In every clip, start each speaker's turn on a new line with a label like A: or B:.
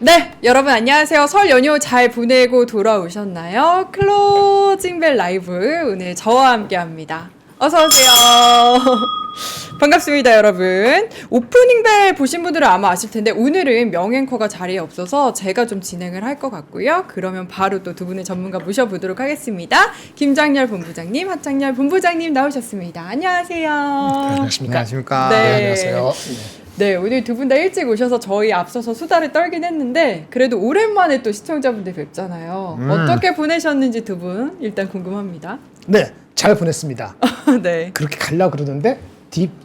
A: 네, 여러분 안녕하세요. 설 연휴 잘 보내고 돌아오셨나요? 클로징벨 라이브 오늘 저와 함께 합니다. 어서 오세요. 반갑습니다, 여러분. 오프닝 벨 보신 분들은 아마 아실 텐데 오늘은 명앵커가 자리에 없어서 제가 좀 진행을 할 것 같고요. 그러면 바로 또 두 분의 전문가 모셔보도록 하겠습니다. 김장렬 본부장님, 하창렬 본부장님 나오셨습니다. 안녕하세요.
B: 안녕하십니까.
A: 네.
C: 안녕하세요.
A: 네, 오늘 두 분 다 일찍 오셔서 저희 앞서서 수다를 떨긴 했는데 그래도 오랜만에 또 시청자분들 뵙잖아요. 어떻게 보내셨는지 두 분 일단 궁금합니다.
C: 네, 잘 보냈습니다.
A: 네.
C: 그렇게 가려고 그러는데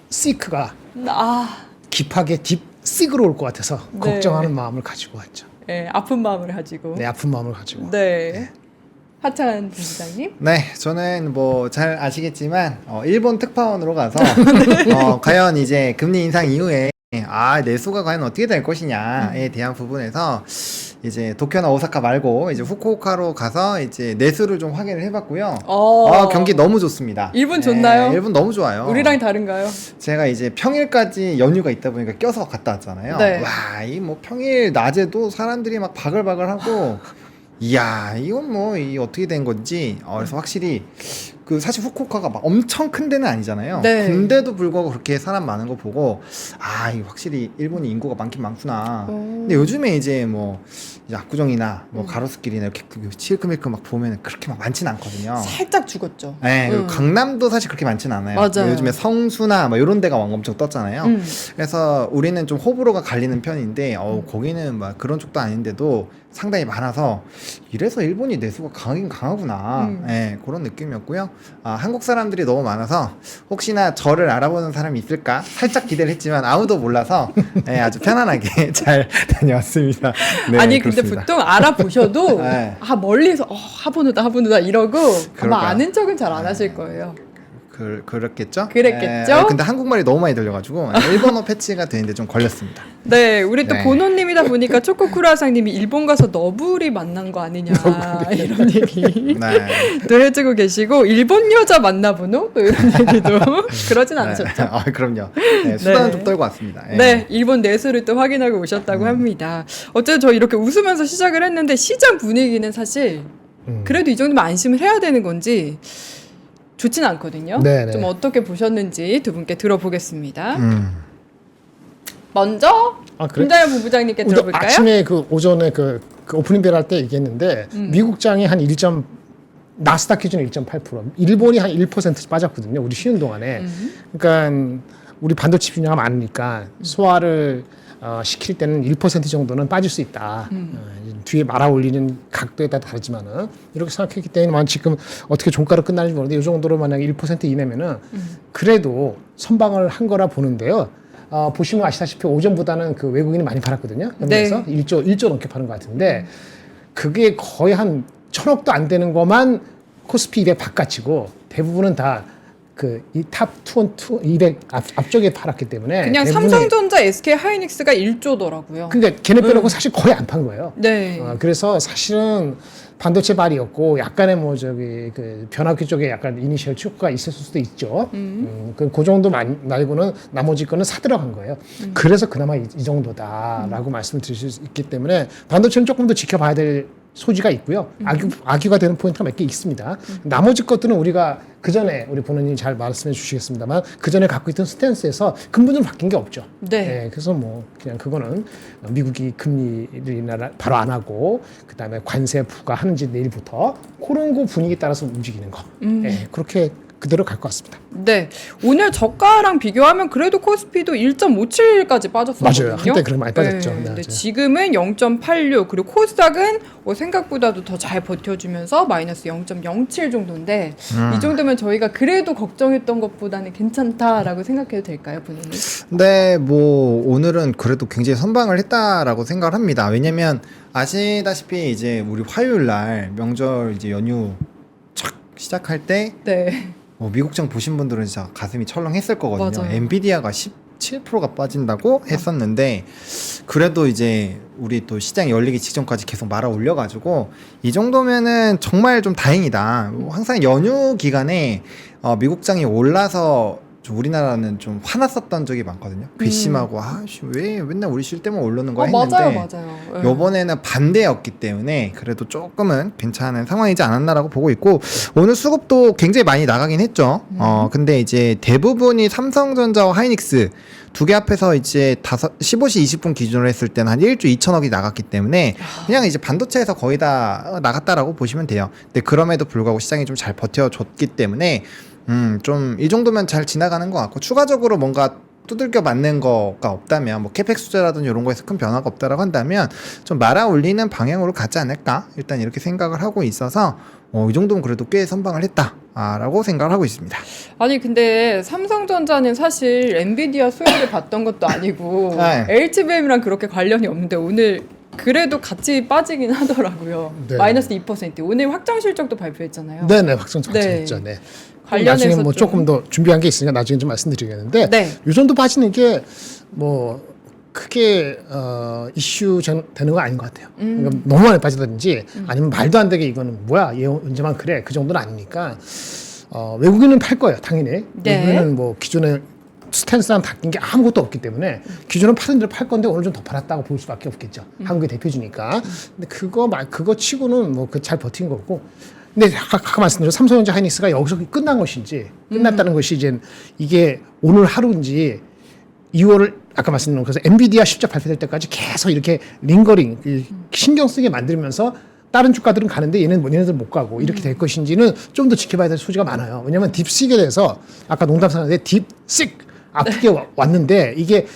C: 딥시크가
A: 아,
C: 깊하게 딥시크로 올 것 같아서
A: 네.
C: 걱정하는 마음을 가지고 왔죠.
A: 네, 아픈 마음을 가지고.
C: 네, 아픈 마음을 가지고.
A: 네. 하창한 본부장님.
B: 네, 저는 뭐 잘 아시겠지만 일본 특파원으로 가서 과연 이제 금리 인상 이후에 내수가 과연 어떻게 될 것이냐에 대한 부분에서 이제 도쿄나 오사카 말고 이제 후쿠오카로 가서 이제 내수를 좀 확인을 해봤고요. 경기 너무 좋습니다.
A: 일본 좋나요?
B: 네, 일본 너무 좋아요.
A: 우리랑 다른가요?
B: 제가 이제 평일까지 연휴가 있다 보니까 껴서 갔다 왔잖아요.
A: 네.
B: 와, 이 뭐 평일 낮에도 사람들이 막 바글바글 하고, 이야, 이건 뭐, 이 어떻게 된 건지, 그래서 확실히, 그 사실 후쿠오카가 막 엄청 큰 데는 아니잖아요.
A: 네.
B: 근데도 불구하고 그렇게 사람 많은 거 보고, 이거 확실히 일본이 인구가 많긴 많구나. 근데 요즘에 이제 뭐, 이제 압구정이나 뭐 가로수길이나 이렇게 시일크밀크 막 보면 그렇게 막 많진 않거든요.
A: 살짝 죽었죠.
B: 네, 그리고 강남도 사실 그렇게 많진 않아요.
A: 맞아요.
B: 요즘에 성수나 뭐 이런 데가 엄청 떴잖아요. 그래서 우리는 좀 호불호가 갈리는 편인데, 거기는 막 그런 쪽도 아닌데도 상당히 많아서 이래서 일본이 내수가 강하긴 강하구나. 네, 그런 느낌이었고요. 한국 사람들이 너무 많아서 혹시나 저를 알아보는 사람이 있을까 살짝 기대를 했지만 아무도 몰라서 네, 아주 편안하게 잘 다녀왔습니다. 네,
A: 아니
B: 그렇습니다.
A: 근데 보통 알아보셔도
B: 네.
A: 멀리서 하보누다 이러고
B: 그럴까요?
A: 아마 아는 척은 잘 안 하실 거예요.
B: 그렇겠죠?
A: 그랬겠죠?
B: 네, 근데 한국말이 너무 많이 들려가지고 일본어 패치가 되는데 좀 걸렸습니다.
A: 네, 우리 또
B: 네.
A: 본호님이다 보니까 초코쿠라상님이 일본 가서 너부리 만난 거 아니냐 이런 얘기
B: 네.
A: 또 해주고 계시고 일본 여자 만나보노 또 이런 얘기도 그러진 않으셨죠?
B: 네. 그럼요. 네, 수다는
A: 네.
B: 좀 떨고 왔습니다.
A: 네, 일본 내수를 또 확인하고 오셨다고 합니다. 어쨌든 저 이렇게 웃으면서 시작을 했는데 시장 분위기는 사실 그래도 이 정도면 안심을 해야 되는 건지 좋진 않거든요.
C: 네네.
A: 좀 어떻게 보셨는지 두 분께 들어보겠습니다. 먼저
C: 그래?
A: 김장현 본부장님께 들어볼까요?
C: 아침에 그 오전에 그 오프닝 벨 할 때 얘기했는데 미국장이 한 1. 나스닥 기준 1.8%, 일본이 한 1% 빠졌거든요. 우리 쉬는 동안에. 그러니까 우리 반도체 분야가 많으니까 소화를 시킬 때는 1% 정도는 빠질 수 있다. 뒤에 말아 올리는 각도에 따라 다르지만은 이렇게 생각했기 때문에 지금 어떻게 종가로 끝날지 모르는데 이 정도로 만약에 1% 이내면은 그래도 선방을 한 거라 보는데요. 보시면 아시다시피 오전보다는 그 외국인이 많이 팔았거든요. 그래서
A: 네.
C: 1조 넘게 파는 것 같은데 그게 거의 한 1,000억도 안 되는 것만 코스피 200 바깥이고 대부분은 다 그 이 탑 200 앞쪽에 팔았기 때문에
A: 그냥
C: 대부분이
A: 삼성전자, SK 하이닉스가 1조더라고요.
C: 그러니까 걔네 빼놓고 사실 거의 안 판 거예요.
A: 네.
C: 그래서 사실은 반도체 발이었고 약간의 뭐 저기 그 변압기 쪽에 약간 이니셜 쇼크가 있었을 수도 있죠. 그 정도 말고는 나머지 거는 사 들어간 거예요. 그래서 그나마 이 정도다라고 말씀을 드릴 수 있기 때문에 반도체는 조금 더 지켜봐야 될 소지가 있고요. 악유가 되는 포인트가 몇 개 있습니다. 나머지 것들은 우리가 그 전에 우리 본원님 잘 말씀해 주시겠습니다만 그 전에 갖고 있던 스탠스에서 근본적으로 바뀐 게 없죠.
A: 네.
C: 그래서 뭐 그냥 그거는 미국이 금리를 바로 안 하고 그다음에 관세 부과하는지 내일부터 그런 거 분위기 따라서 움직이는 거. 그렇게 그대로 갈 것 같습니다.
A: 네. 오늘 저가랑 비교하면 그래도 코스피도 1.57까지 빠졌었거든요.
C: 맞아요. 한때 그렇게 많이 빠졌죠. 네,
A: 근데
C: 맞아요.
A: 지금은 0.86 그리고 코스닥은 생각보다도 더 잘 버텨주면서 마이너스 0.07 정도인데 이 정도면 저희가 그래도 걱정했던 것보다는 괜찮다라고 생각해도 될까요, 본인이?
B: 근데 뭐 오늘은 그래도 굉장히 선방을 했다라고 생각을 합니다. 왜냐면 아시다시피 이제 우리 화요일 날 명절 이제 연휴 착 시작할 때
A: 네.
B: 미국장 보신 분들은 진짜 가슴이 철렁했을 거거든요.
A: 맞아요.
B: 엔비디아가 17%가 빠진다고 했었는데 그래도 이제 우리 또 시장이 열리기 직전까지 계속 말아 올려가지고 이 정도면은 정말 좀 다행이다. 항상 연휴 기간에 미국장이 올라서 좀 우리나라는 좀 화났었던 적이 많거든요. 괘씸하고 아씨 왜 맨날 우리 쉴 때만 오르는 거야 했는데
A: 맞아요. 네.
B: 요번에는 반대였기 때문에 그래도 조금은 괜찮은 상황이지 않았나라고 보고 있고 오늘 수급도 굉장히 많이 나가긴 했죠. 근데 이제 대부분이 삼성전자와 하이닉스 두 개 합해서 이제 15시 20분 기준으로 했을 때는 한 1조 2천억이 나갔기 때문에 그냥 이제 반도체에서 거의 다 나갔다라고 보시면 돼요. 근데 그럼에도 불구하고 시장이 좀 잘 버텨줬기 때문에 좀 이 정도면 잘 지나가는 것 같고 추가적으로 뭔가 두들겨 맞는 거가 없다면 뭐 캐펙 투자라든지 이런 거에서 큰 변화가 없다라고 한다면 좀 말아 올리는 방향으로 가지 않을까 일단 이렇게 생각을 하고 있어서 이 정도면 그래도 꽤 선방을 했다라고 생각을 하고 있습니다.
A: 아니 근데 삼성전자는 사실 엔비디아 수혜를 받던 것도 아니고
B: 네.
A: HBM이랑 그렇게 관련이 없는데 오늘 그래도 같이 빠지긴 하더라고요.
C: 네.
A: 마이너스 2%. 오늘 확정 실적도 발표했잖아요.
C: 네네, 확정
A: 네.
C: 확정했죠. 네.
A: 관련해서
C: 나중에 뭐
A: 좀-
C: 조금 더 준비한 게 있으니까 나중에 좀 말씀드리겠는데
A: 네.
C: 이 정도 빠지는 게 뭐 크게 이슈 되는 거 아닌 것 같아요. 그러니까 너무 많이 빠지든지 아니면 말도 안 되게 이거는 뭐야 얘 언제만 그래 그 정도는 아니니까 외국인은 팔 거예요 당연히.
A: 네.
C: 외국인은 뭐 기존에 스탠스랑 바뀐 게 아무것도 없기 때문에 기존은 파는 대로 팔 건데 오늘 좀 더 팔았다고 볼 수밖에 없겠죠. 한국의 대표주니까. 근데 그거 치고는 뭐 그 잘 버틴 거고. 근데 아까 말씀드린 삼성전자 하이닉스가 여기서 끝난 것인지 끝났다는 것이 이제 이게 오늘 하루인지 2월을 아까 말씀드린 그래서 엔비디아 실적 발표될 때까지 계속 이렇게 링거링 신경 쓰게 만들면서 다른 주가들은 가는데 얘네들 못 가고 이렇게 될 것인지는 좀 더 지켜봐야 될 소지가 많아요. 왜냐하면 딥식에 대해서 아까 농담삼는데 딥식 아프게 왔는데 이게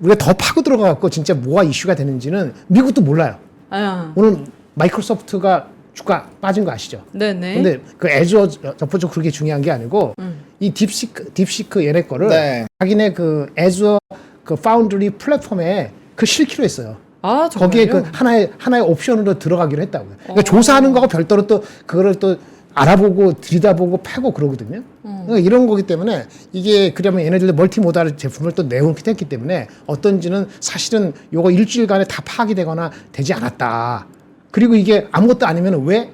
C: 우리가 더 파고 들어가갖고 진짜 뭐가 이슈가 되는지는 미국도 몰라요.
A: 아,
C: 오늘 마이크로소프트가 주가 빠진 거 아시죠?
A: 네네.
C: 근데 그 애주어 접근적으로 그렇게 중요한 게 아니고 이 딥시크 얘네 거를
B: 네.
C: 자기네 그 애주어 그 파운드리 플랫폼에 그 실기로 했어요.
A: 아, 정말요?
C: 거기에 그 하나의 옵션으로 들어가기로 했다고요. 그러니까 조사하는 거하고 별도로 또 그거를 또 알아보고 들여다보고 패고 그러거든요. 그러니까 이런 거기 때문에 이게 그러면 얘네들도 멀티모달 제품을 또 내놓기 했기 때문에 어떤지는 사실은 요거 일주일간에 다 파악이 되거나 되지 않았다. 그리고 이게 아무것도 아니면 왜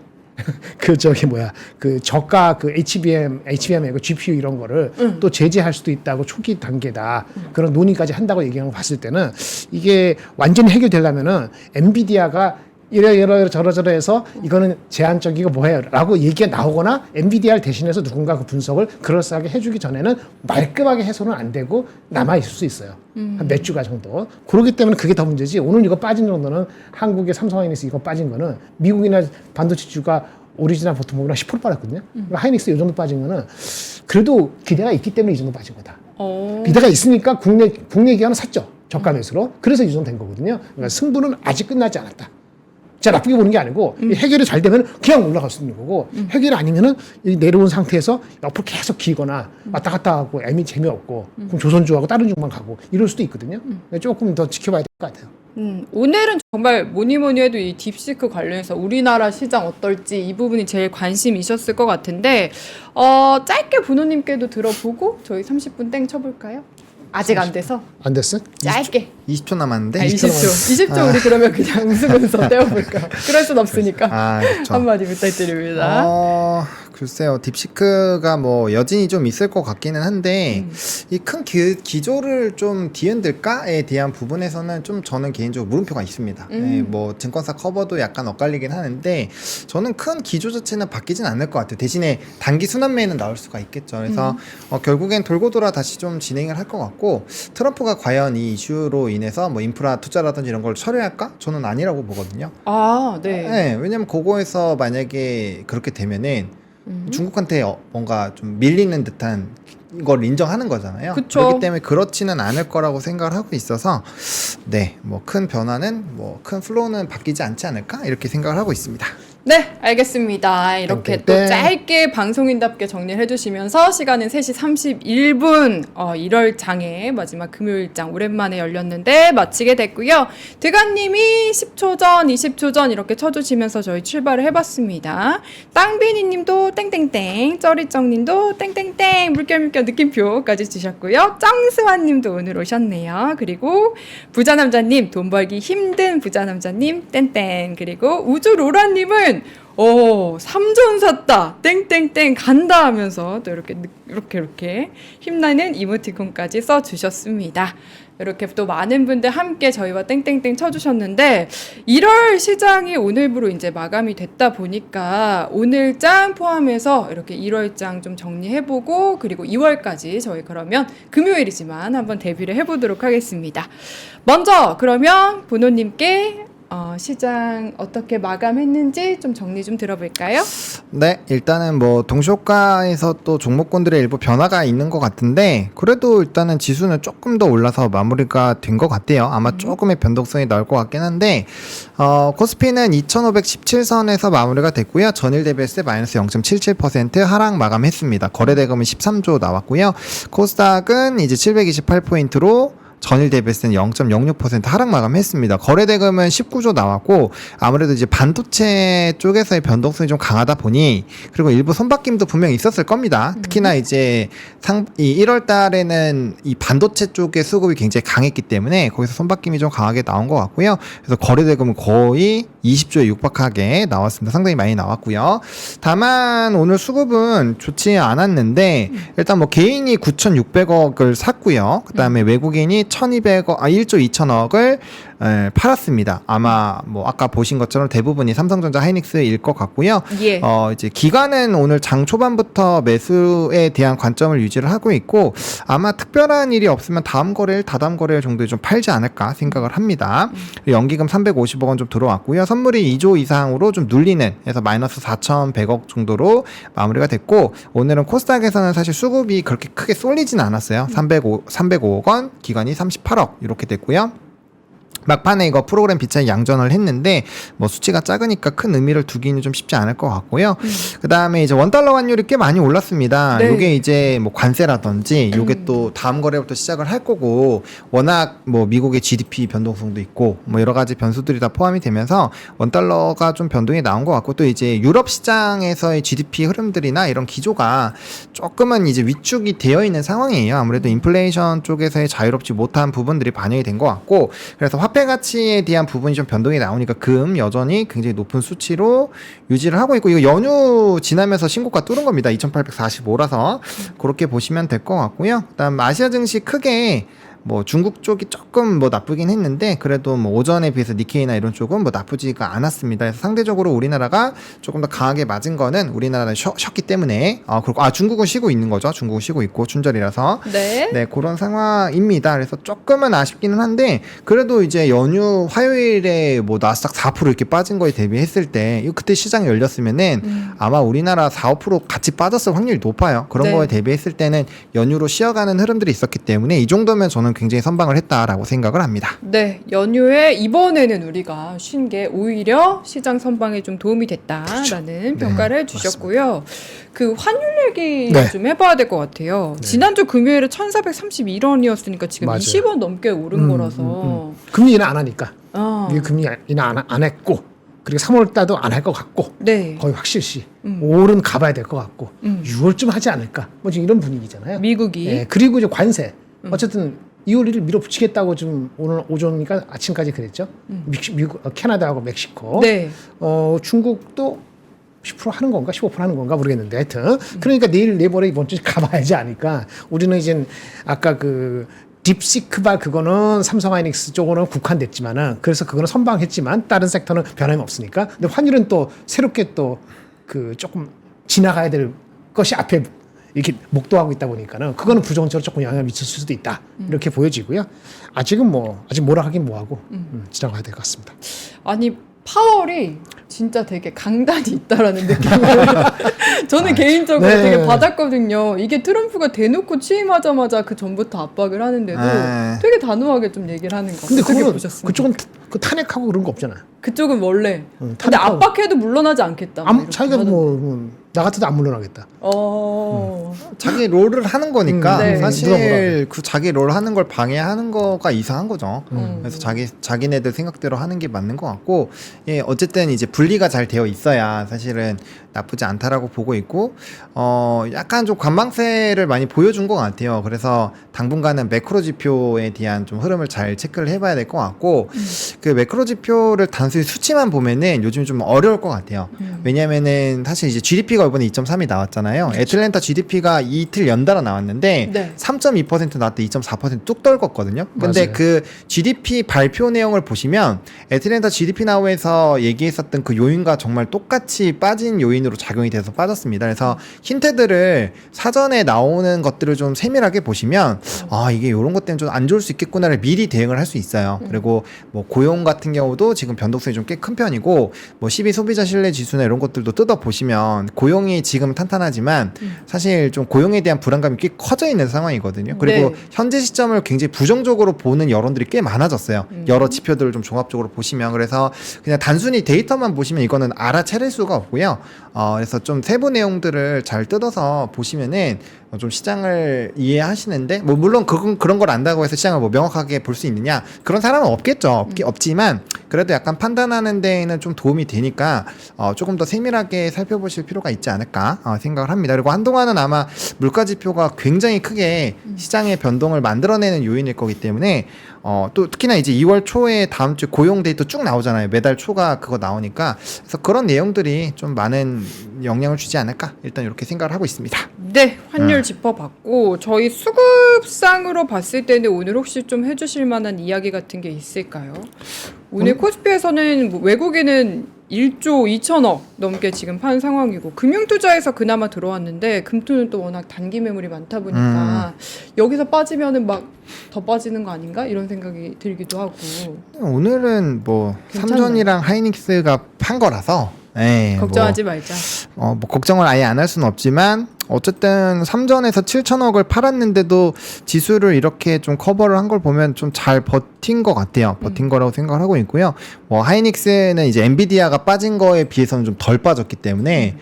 C: 그 그 저가 그 HBM의 그 GPU 이런 거를 또 제재할 수도 있다고 초기 단계다. 그런 논의까지 한다고 얘기하는 거 봤을 때는 이게 완전히 해결되려면은 엔비디아가 이래 저러해서 이거는 제한적이고 뭐해요라고 얘기가 나오거나 엔비디아를 대신해서 누군가 그 분석을 그럴싸하게 해주기 전에는 말끔하게 해서는 안 되고 남아 있을 수 있어요. 한 몇 주가 정도. 그렇기 때문에 그게 더 문제지. 오늘 이거 빠진 정도는 한국의 삼성하이닉스 이거 빠진 거는 미국이나 반도체 주가 오리지널 보통보다 10% 빠졌거든요. 그러니까 하이닉스 이 정도 빠진 거는 그래도 기대가 있기 때문에 이 정도 빠진 거다. 기대가 있으니까 국내 기관은 샀죠. 저가 매수로. 그래서 이 정도 된 거거든요. 그러니까 승부는 아직 끝나지 않았다. 자, 나쁘게 보는 게 아니고 이 해결이 잘 되면 그냥 올라갈 수 있는 거고 해결이 아니면은 이 내려온 상태에서 옆으로 계속 기거나 왔다 갔다 하고 애미 재미없고 그럼 조선주하고 다른 중만 가고 이럴 수도 있거든요. 그러니까 조금 더 지켜봐야 될 것 같아요.
A: 오늘은 정말 뭐니 해도 이 딥시크 관련해서 우리나라 시장 어떨지 이 부분이 제일 관심이셨을 것 같은데 짧게 분호님께도 들어보고 저희 30분 땡 쳐볼까요? 아직 안 돼서
C: 안 됐어?
A: 짧게
B: 20초 남았는데
A: 20초 우리 그러면 그냥 웃으면서 떼어볼까? 그럴 순 없으니까
B: 그렇죠.
A: 한마디 부탁드립니다.
B: 글쎄요, 딥시크가 뭐 여진이 좀 있을 것 같기는 한데 이 큰 기조를 좀 뒤흔들까에 대한 부분에서는 좀 저는 개인적으로 물음표가 있습니다. 네, 뭐 증권사 커버도 약간 엇갈리긴 하는데 저는 큰 기조 자체는 바뀌진 않을 것 같아요. 대신에 단기 순환매는 나올 수가 있겠죠. 그래서 결국엔 돌고 돌아 다시 좀 진행을 할 것 같고 트럼프가 과연 이 이슈로 인해서 뭐 인프라 투자라든지 이런 걸 처리할까? 저는 아니라고 보거든요.
A: 아, 네.
B: 네, 왜냐면 그거에서 만약에 그렇게 되면은 중국한테 뭔가 좀 밀리는 듯한 걸 인정하는 거잖아요.
A: 그쵸.
B: 그렇기 때문에 그렇지는 않을 거라고 생각을 하고 있어서 네, 뭐 큰 변화는 뭐 큰 플로우는 바뀌지 않지 않을까 이렇게 생각을 하고 있습니다.
A: 네, 알겠습니다. 이렇게 또
C: 땡땡땡.
A: 짧게 방송인답게 정리를 해주시면서 시간은 3시 31분 1월 장의 마지막 금요일장 오랜만에 열렸는데 마치게 됐고요. 드가님이 10초 전, 20초 전 이렇게 쳐주시면서 저희 출발을 해봤습니다. 땅비니님도 땡땡땡, 쩌리쩡님도 땡땡땡, 물결물결 느낌표까지 주셨고요. 쩡스완님도 오늘 오셨네요. 그리고 부자남자님, 돈 벌기 힘든 부자남자님 땡땡, 그리고 우주로라님은 아니면은 삼전 샀다 땡땡땡 간다 하면서 또 이렇게 힘나는 이모티콘까지 써주셨습니다. 이렇게 또 많은 분들 함께 저희와 땡땡땡 쳐주셨는데 1월 시장이 오늘부로 이제 마감이 됐다 보니까 오늘 장 포함해서 이렇게 1월 장 좀 정리해보고 그리고 2월까지 저희 그러면 금요일이지만 한번 대비를 해보도록 하겠습니다. 먼저 그러면 보노님께 시장 어떻게 마감했는지 좀 정리 좀 들어볼까요?
B: 네, 일단은 뭐 동시효과에서 또 종목군들의 일부 변화가 있는 것 같은데 그래도 일단은 지수는 조금 더 올라서 마무리가 된 것 같아요. 아마 조금의 변동성이 나올 것 같긴 한데 코스피는 2517선에서 마무리가 됐고요. 전일 대비했을 때 마이너스 0.77% 하락 마감했습니다. 거래대금은 13조 나왔고요. 코스닥은 이제 728포인트로 전일 대비했을 때는 0.06% 하락 마감했습니다. 거래대금은 19조 나왔고 아무래도 이제 반도체 쪽에서의 변동성이 좀 강하다 보니 그리고 일부 손바뀜도 분명히 있었을 겁니다. 특히나 이제 이 1월 달에는 이 반도체 쪽의 수급이 굉장히 강했기 때문에 거기서 손바뀜이 좀 강하게 나온 것 같고요. 그래서 거래대금은 거의 20조에 육박하게 나왔습니다. 상당히 많이 나왔고요. 다만 오늘 수급은 좋지 않았는데 일단 뭐 개인이 9,600억을 샀고요. 그다음에 외국인이 1조 2천억을 팔았습니다. 아마 뭐 아까 보신 것처럼 대부분이 삼성전자 하이닉스일 것 같고요.
A: 예.
B: 이제 기관은 오늘 장 초반부터 매수에 대한 관점을 유지를 하고 있고 아마 특별한 일이 없으면 다음 거래일 정도에 좀 팔지 않을까 생각을 합니다. 연기금 350억 원 좀 들어왔고요. 선물이 2조 이상으로 좀 눌리는 해서 마이너스 4,100억 정도로 마무리가 됐고 오늘은 코스닥에서는 사실 수급이 그렇게 크게 쏠리진 않았어요. 305억 원, 기관이 38억 이렇게 됐고요. 막판에 이거 프로그램 비차이 양전을 했는데 뭐 수치가 작으니까 큰 의미를 두기는 좀 쉽지 않을 것 같고요. 그 다음에 이제 원달러 환율이 꽤 많이 올랐습니다.
A: 네.
B: 요게 이제 뭐 관세라든지 요게 또 다음 거래부터 시작을 할 거고 워낙 뭐 미국의 GDP 변동성도 있고 뭐 여러 가지 변수들이 다 포함이 되면서 원달러가 좀 변동이 나온 것 같고 또 이제 유럽 시장에서의 GDP 흐름들이나 이런 기조가 조금은 이제 위축이 되어 있는 상황이에요. 아무래도 인플레이션 쪽에서의 자유롭지 못한 부분들이 반영이 된 것 같고 그래서 화폐 가치에 대한 부분이 좀 변동이 나오니까 금 여전히 굉장히 높은 수치로 유지를 하고 있고 이거 연휴 지나면서 신고가 뚫은 겁니다. 2845라서 그렇게 보시면 될 것 같고요. 그다음 아시아 증시 크게 뭐 중국 쪽이 조금 뭐 나쁘긴 했는데 그래도 뭐 오전에 비해서 니케이나 이런 쪽은 뭐 나쁘지가 않았습니다. 그래서 상대적으로 우리나라가 조금 더 강하게 맞은 거는 우리나라는 쉬었기 때문에 그리고 중국은 쉬고 있는 거죠. 중국은 쉬고 있고 춘절이라서
A: 네.
B: 그런 상황입니다. 그래서 조금은 아쉽기는 한데 그래도 이제 연휴 화요일에 뭐 나스닥 4% 이렇게 빠진 거에 대비했을 때 그때 시장이 열렸으면은 아마 우리나라 4, 5% 같이 빠졌을 확률이 높아요. 그런
A: 네.
B: 거에 대비했을 때는 연휴로 쉬어가는 흐름들이 있었기 때문에 이 정도면 저는 굉장히 선방을 했다라고 생각을 합니다.
A: 네, 연휴에 이번에는 우리가 쉰 게 오히려 시장 선방에 좀 도움이 됐다라는 평가를 해주셨고요. 그 환율 얘기
C: 네.
A: 좀 해봐야 될 것 같아요. 지난주 금요일에 1,431원이었으니까 지금
C: 맞아요.
A: 20원 넘게 오른 거라서.
C: 금리 인하 안 하니까
A: 아,
C: 위에 금리 인하 안 했고 그리고 3월 달도 안 할 것 같고
A: 네.
C: 거의 확실시 5월은 가봐야 될 것 같고 6월쯤 하지 않을까 뭐 지금 이런 분위기잖아요.
A: 미국이.
C: 예, 그리고 이제 관세 어쨌든 2월 1일 밀어붙이겠다고 지금 오늘 오전이니까 아침까지 그랬죠. 미국, 캐나다하고 멕시코.
A: 네.
C: 중국도 10% 하는 건가 15% 하는 건가 모르겠는데 하여튼 그러니까 내일 내모레 이번 주에 가봐야지 하니까 우리는 이제 아까 그 딥시크발 그거는 삼성하이닉스 쪽으로는 국한됐지만은 그래서 그거는 선방했지만 다른 섹터는 변함이 없으니까 근데 환율은 또 새롭게 또 그 조금 지나가야 될 것이 앞에 이렇게 목도하고 있다 보니까는 그거는 부정적으로 조금 영향을 미칠 수도 있다 이렇게 보여지고요. 아직 뭐라 하긴 뭐하고 지나가야 될 것 같습니다.
A: 아니 파월이 진짜 되게 강단이 있다라는 느낌을 저는 개인적으로
C: 네.
A: 되게 받았거든요. 이게 트럼프가 대놓고 취임하자마자 그 전부터 압박을 하는데도
B: 네.
A: 되게 단호하게 좀 얘기를 하는 거.
C: 근데
A: 어떻게
C: 그거는
A: 보셨습니까?
C: 그쪽은 그 탄핵하고 그런 거 없잖아.
A: 그쪽은 원래. 근데
C: 탄핵하고.
A: 압박해도 물러나지 않겠다. 뭐 이렇게
C: 자기가
A: 하던데.
C: 나 같아도 안 물러나겠다.
B: 자기 롤을 하는 거니까
A: 네.
C: 누가
B: 사실
C: 뭐라
B: 그 자기 롤 하는 걸 방해하는 거가 이상한 거죠. 그래서 자기네들 생각대로 하는 게 맞는 것 같고 어쨌든 이제 분리가 잘 되어 있어야 사실은 나쁘지 않다라고 보고 있고 약간 좀 관망세를 많이 보여준 것 같아요. 그래서 당분간은 매크로 지표에 대한 좀 흐름을 잘 체크를 해봐야 될 것 같고 그 매크로 지표를 단순히 수치만 보면은 요즘 좀 어려울 것 같아요. 왜냐면은 사실 이제 GDP가 이번에 2.3이 나왔잖아요. 애틀랜타 GDP가 이틀 연달아 나왔는데
A: 네.
B: 3.2% 나왔대 2.4%뚝 떨궜거든요. 근데
C: 맞아요.
B: 그 GDP 발표 내용을 보시면 애틀랜타 GDP 나우에서 얘기했었던 그 요인과 정말 똑같이 빠진 요인으로 작용이 돼서 빠졌습니다. 그래서 힌트들을 사전에 나오는 것들을 좀 세밀하게 보시면 아 이게 이런 것 때문에 좀 안 좋을 수 있겠구나를 미리 대응을 할 수 있어요. 그리고 뭐 고용 같은 경우도 지금 변동성이 좀 꽤 큰 편이고 뭐 12 소비자 신뢰 지수나 이런 것들도 뜯어 보시면 고용이 지금 탄탄하지만 사실 좀 고용에 대한 불안감이 꽤 커져 있는 상황이거든요. 그리고
A: 네.
B: 현재 시점을 굉장히 부정적으로 보는 여론들이 꽤 많아졌어요. 여러 지표들을 좀 종합적으로 보시면 그래서 그냥 단순히 데이터만 보시면 이거는 알아차릴 수가 없고요. 그래서 좀 세부 내용들을 잘 뜯어서 보시면은 좀 시장을 이해하시는데 뭐 물론 그런 걸 안다고 해서 시장을 뭐 명확하게 볼 수 있느냐 그런 사람은 없겠죠. 없지만 그래도 약간 판단하는 데에는 좀 도움이 되니까 조금 더 세밀하게 살펴보실 필요가 있지 않을까 생각을 합니다. 그리고 한동안은 아마 물가 지표가 굉장히 크게 시장의 변동을 만들어내는 요인일 거기 때문에 또 특히나 이제 2월 초에 다음 주 고용 데이터 쭉 나오잖아요. 매달 초가 그거 나오니까 그래서 그런 내용들이 좀 많은 영향을 주지 않을까 일단 이렇게 생각을 하고 있습니다.
A: 네, 환율 짚어봤고 저희 수급상으로 봤을 때는 오늘 혹시 좀 해주실 만한 이야기 같은 게 있을까요? 오늘 코스피에서는 뭐 외국인은 1조 2천억 넘게 지금 판 상황이고 금융투자에서 그나마 들어왔는데 금투는 또 워낙 단기 매물이 많다 보니까 여기서 빠지면은 막 더 빠지는 거 아닌가 이런 생각이 들기도 하고
B: 오늘은 뭐
A: 괜찮나요?
B: 삼전이랑 하이닉스가 판 거라서
A: 걱정하지 말자.
B: 뭐 걱정을 아예 안 할 수는 없지만 어쨌든 3전에서 7천억을 팔았는데도 지수를 이렇게 좀 커버를 한 걸 보면 좀 잘 버틴 것 같아요. 버틴 거라고 생각을 하고 있고요. 뭐 하이닉스는 이제 엔비디아가 빠진 거에 비해서는 좀 덜 빠졌기 때문에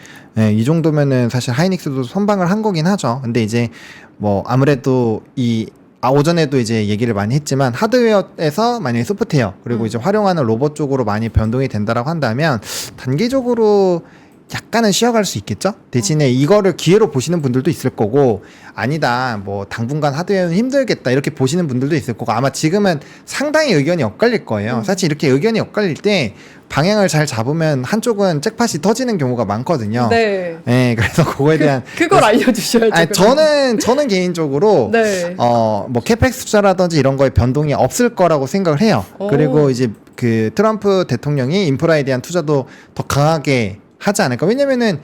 B: 이 정도면은 사실 하이닉스도 선방을 한 거긴 하죠. 근데 이제 뭐 아무래도 오전에도 이제 얘기를 많이 했지만 하드웨어에서 만약에 소프트웨어 그리고 이제 활용하는 로봇 쪽으로 많이 변동이 된다라고 한다면 단기적으로 약간은 쉬어갈 수 있겠죠? 대신에 이거를 기회로 보시는 분들도 있을 거고 아니다 뭐 당분간 하드웨어는 힘들겠다 이렇게 보시는 분들도 있을 거고 아마 지금은 상당히 의견이 엇갈릴 거예요. 사실 이렇게 의견이 엇갈릴 때 방향을 잘 잡으면 한쪽은 잭팟이 터지는 경우가 많거든요.
A: 네.
B: 그래서 그거에 대한
A: 그걸 알려주셔야죠.
B: 아니, 저는 개인적으로
A: 네.
B: 뭐 캐펙스 투자라든지 이런 거에 변동이 없을 거라고 생각을 해요.
A: 오.
B: 그리고 이제 그 트럼프 대통령이 인프라에 대한 투자도 더 강하게 하지 않을까. 왜냐면은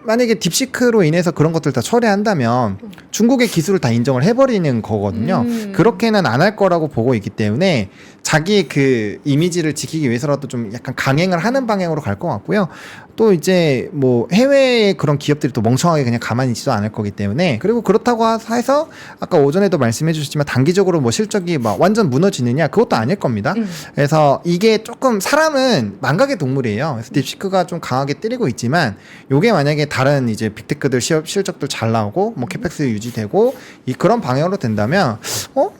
B: 만약에 딥시크로 인해서 그런 것들 다 철회한다면 중국의 기술을 다 인정을 해버리는 거거든요. 그렇게는 안 할 거라고 보고 있기 때문에 자기 그 이미지를 지키기 위해서라도 좀 약간 강행을 하는 방향으로 갈 것 같고요. 또 이제 뭐 해외의 그런 기업들이 또 멍청하게 그냥 가만히 있지도 않을 거기 때문에 그리고 그렇다고 해서 아까 오전에도 말씀해 주셨지만 단기적으로 뭐 실적이 막 완전 무너지느냐 그것도 아닐 겁니다. 그래서 이게 조금 사람은 망각의 동물이에요. 그래서 딥시크가 좀 강하게 때리고 있지만 요게 만약에 다른 이제 빅테크들 실적들 잘 나오고 뭐 캐펙스 유지되고 그런 방향으로 된다면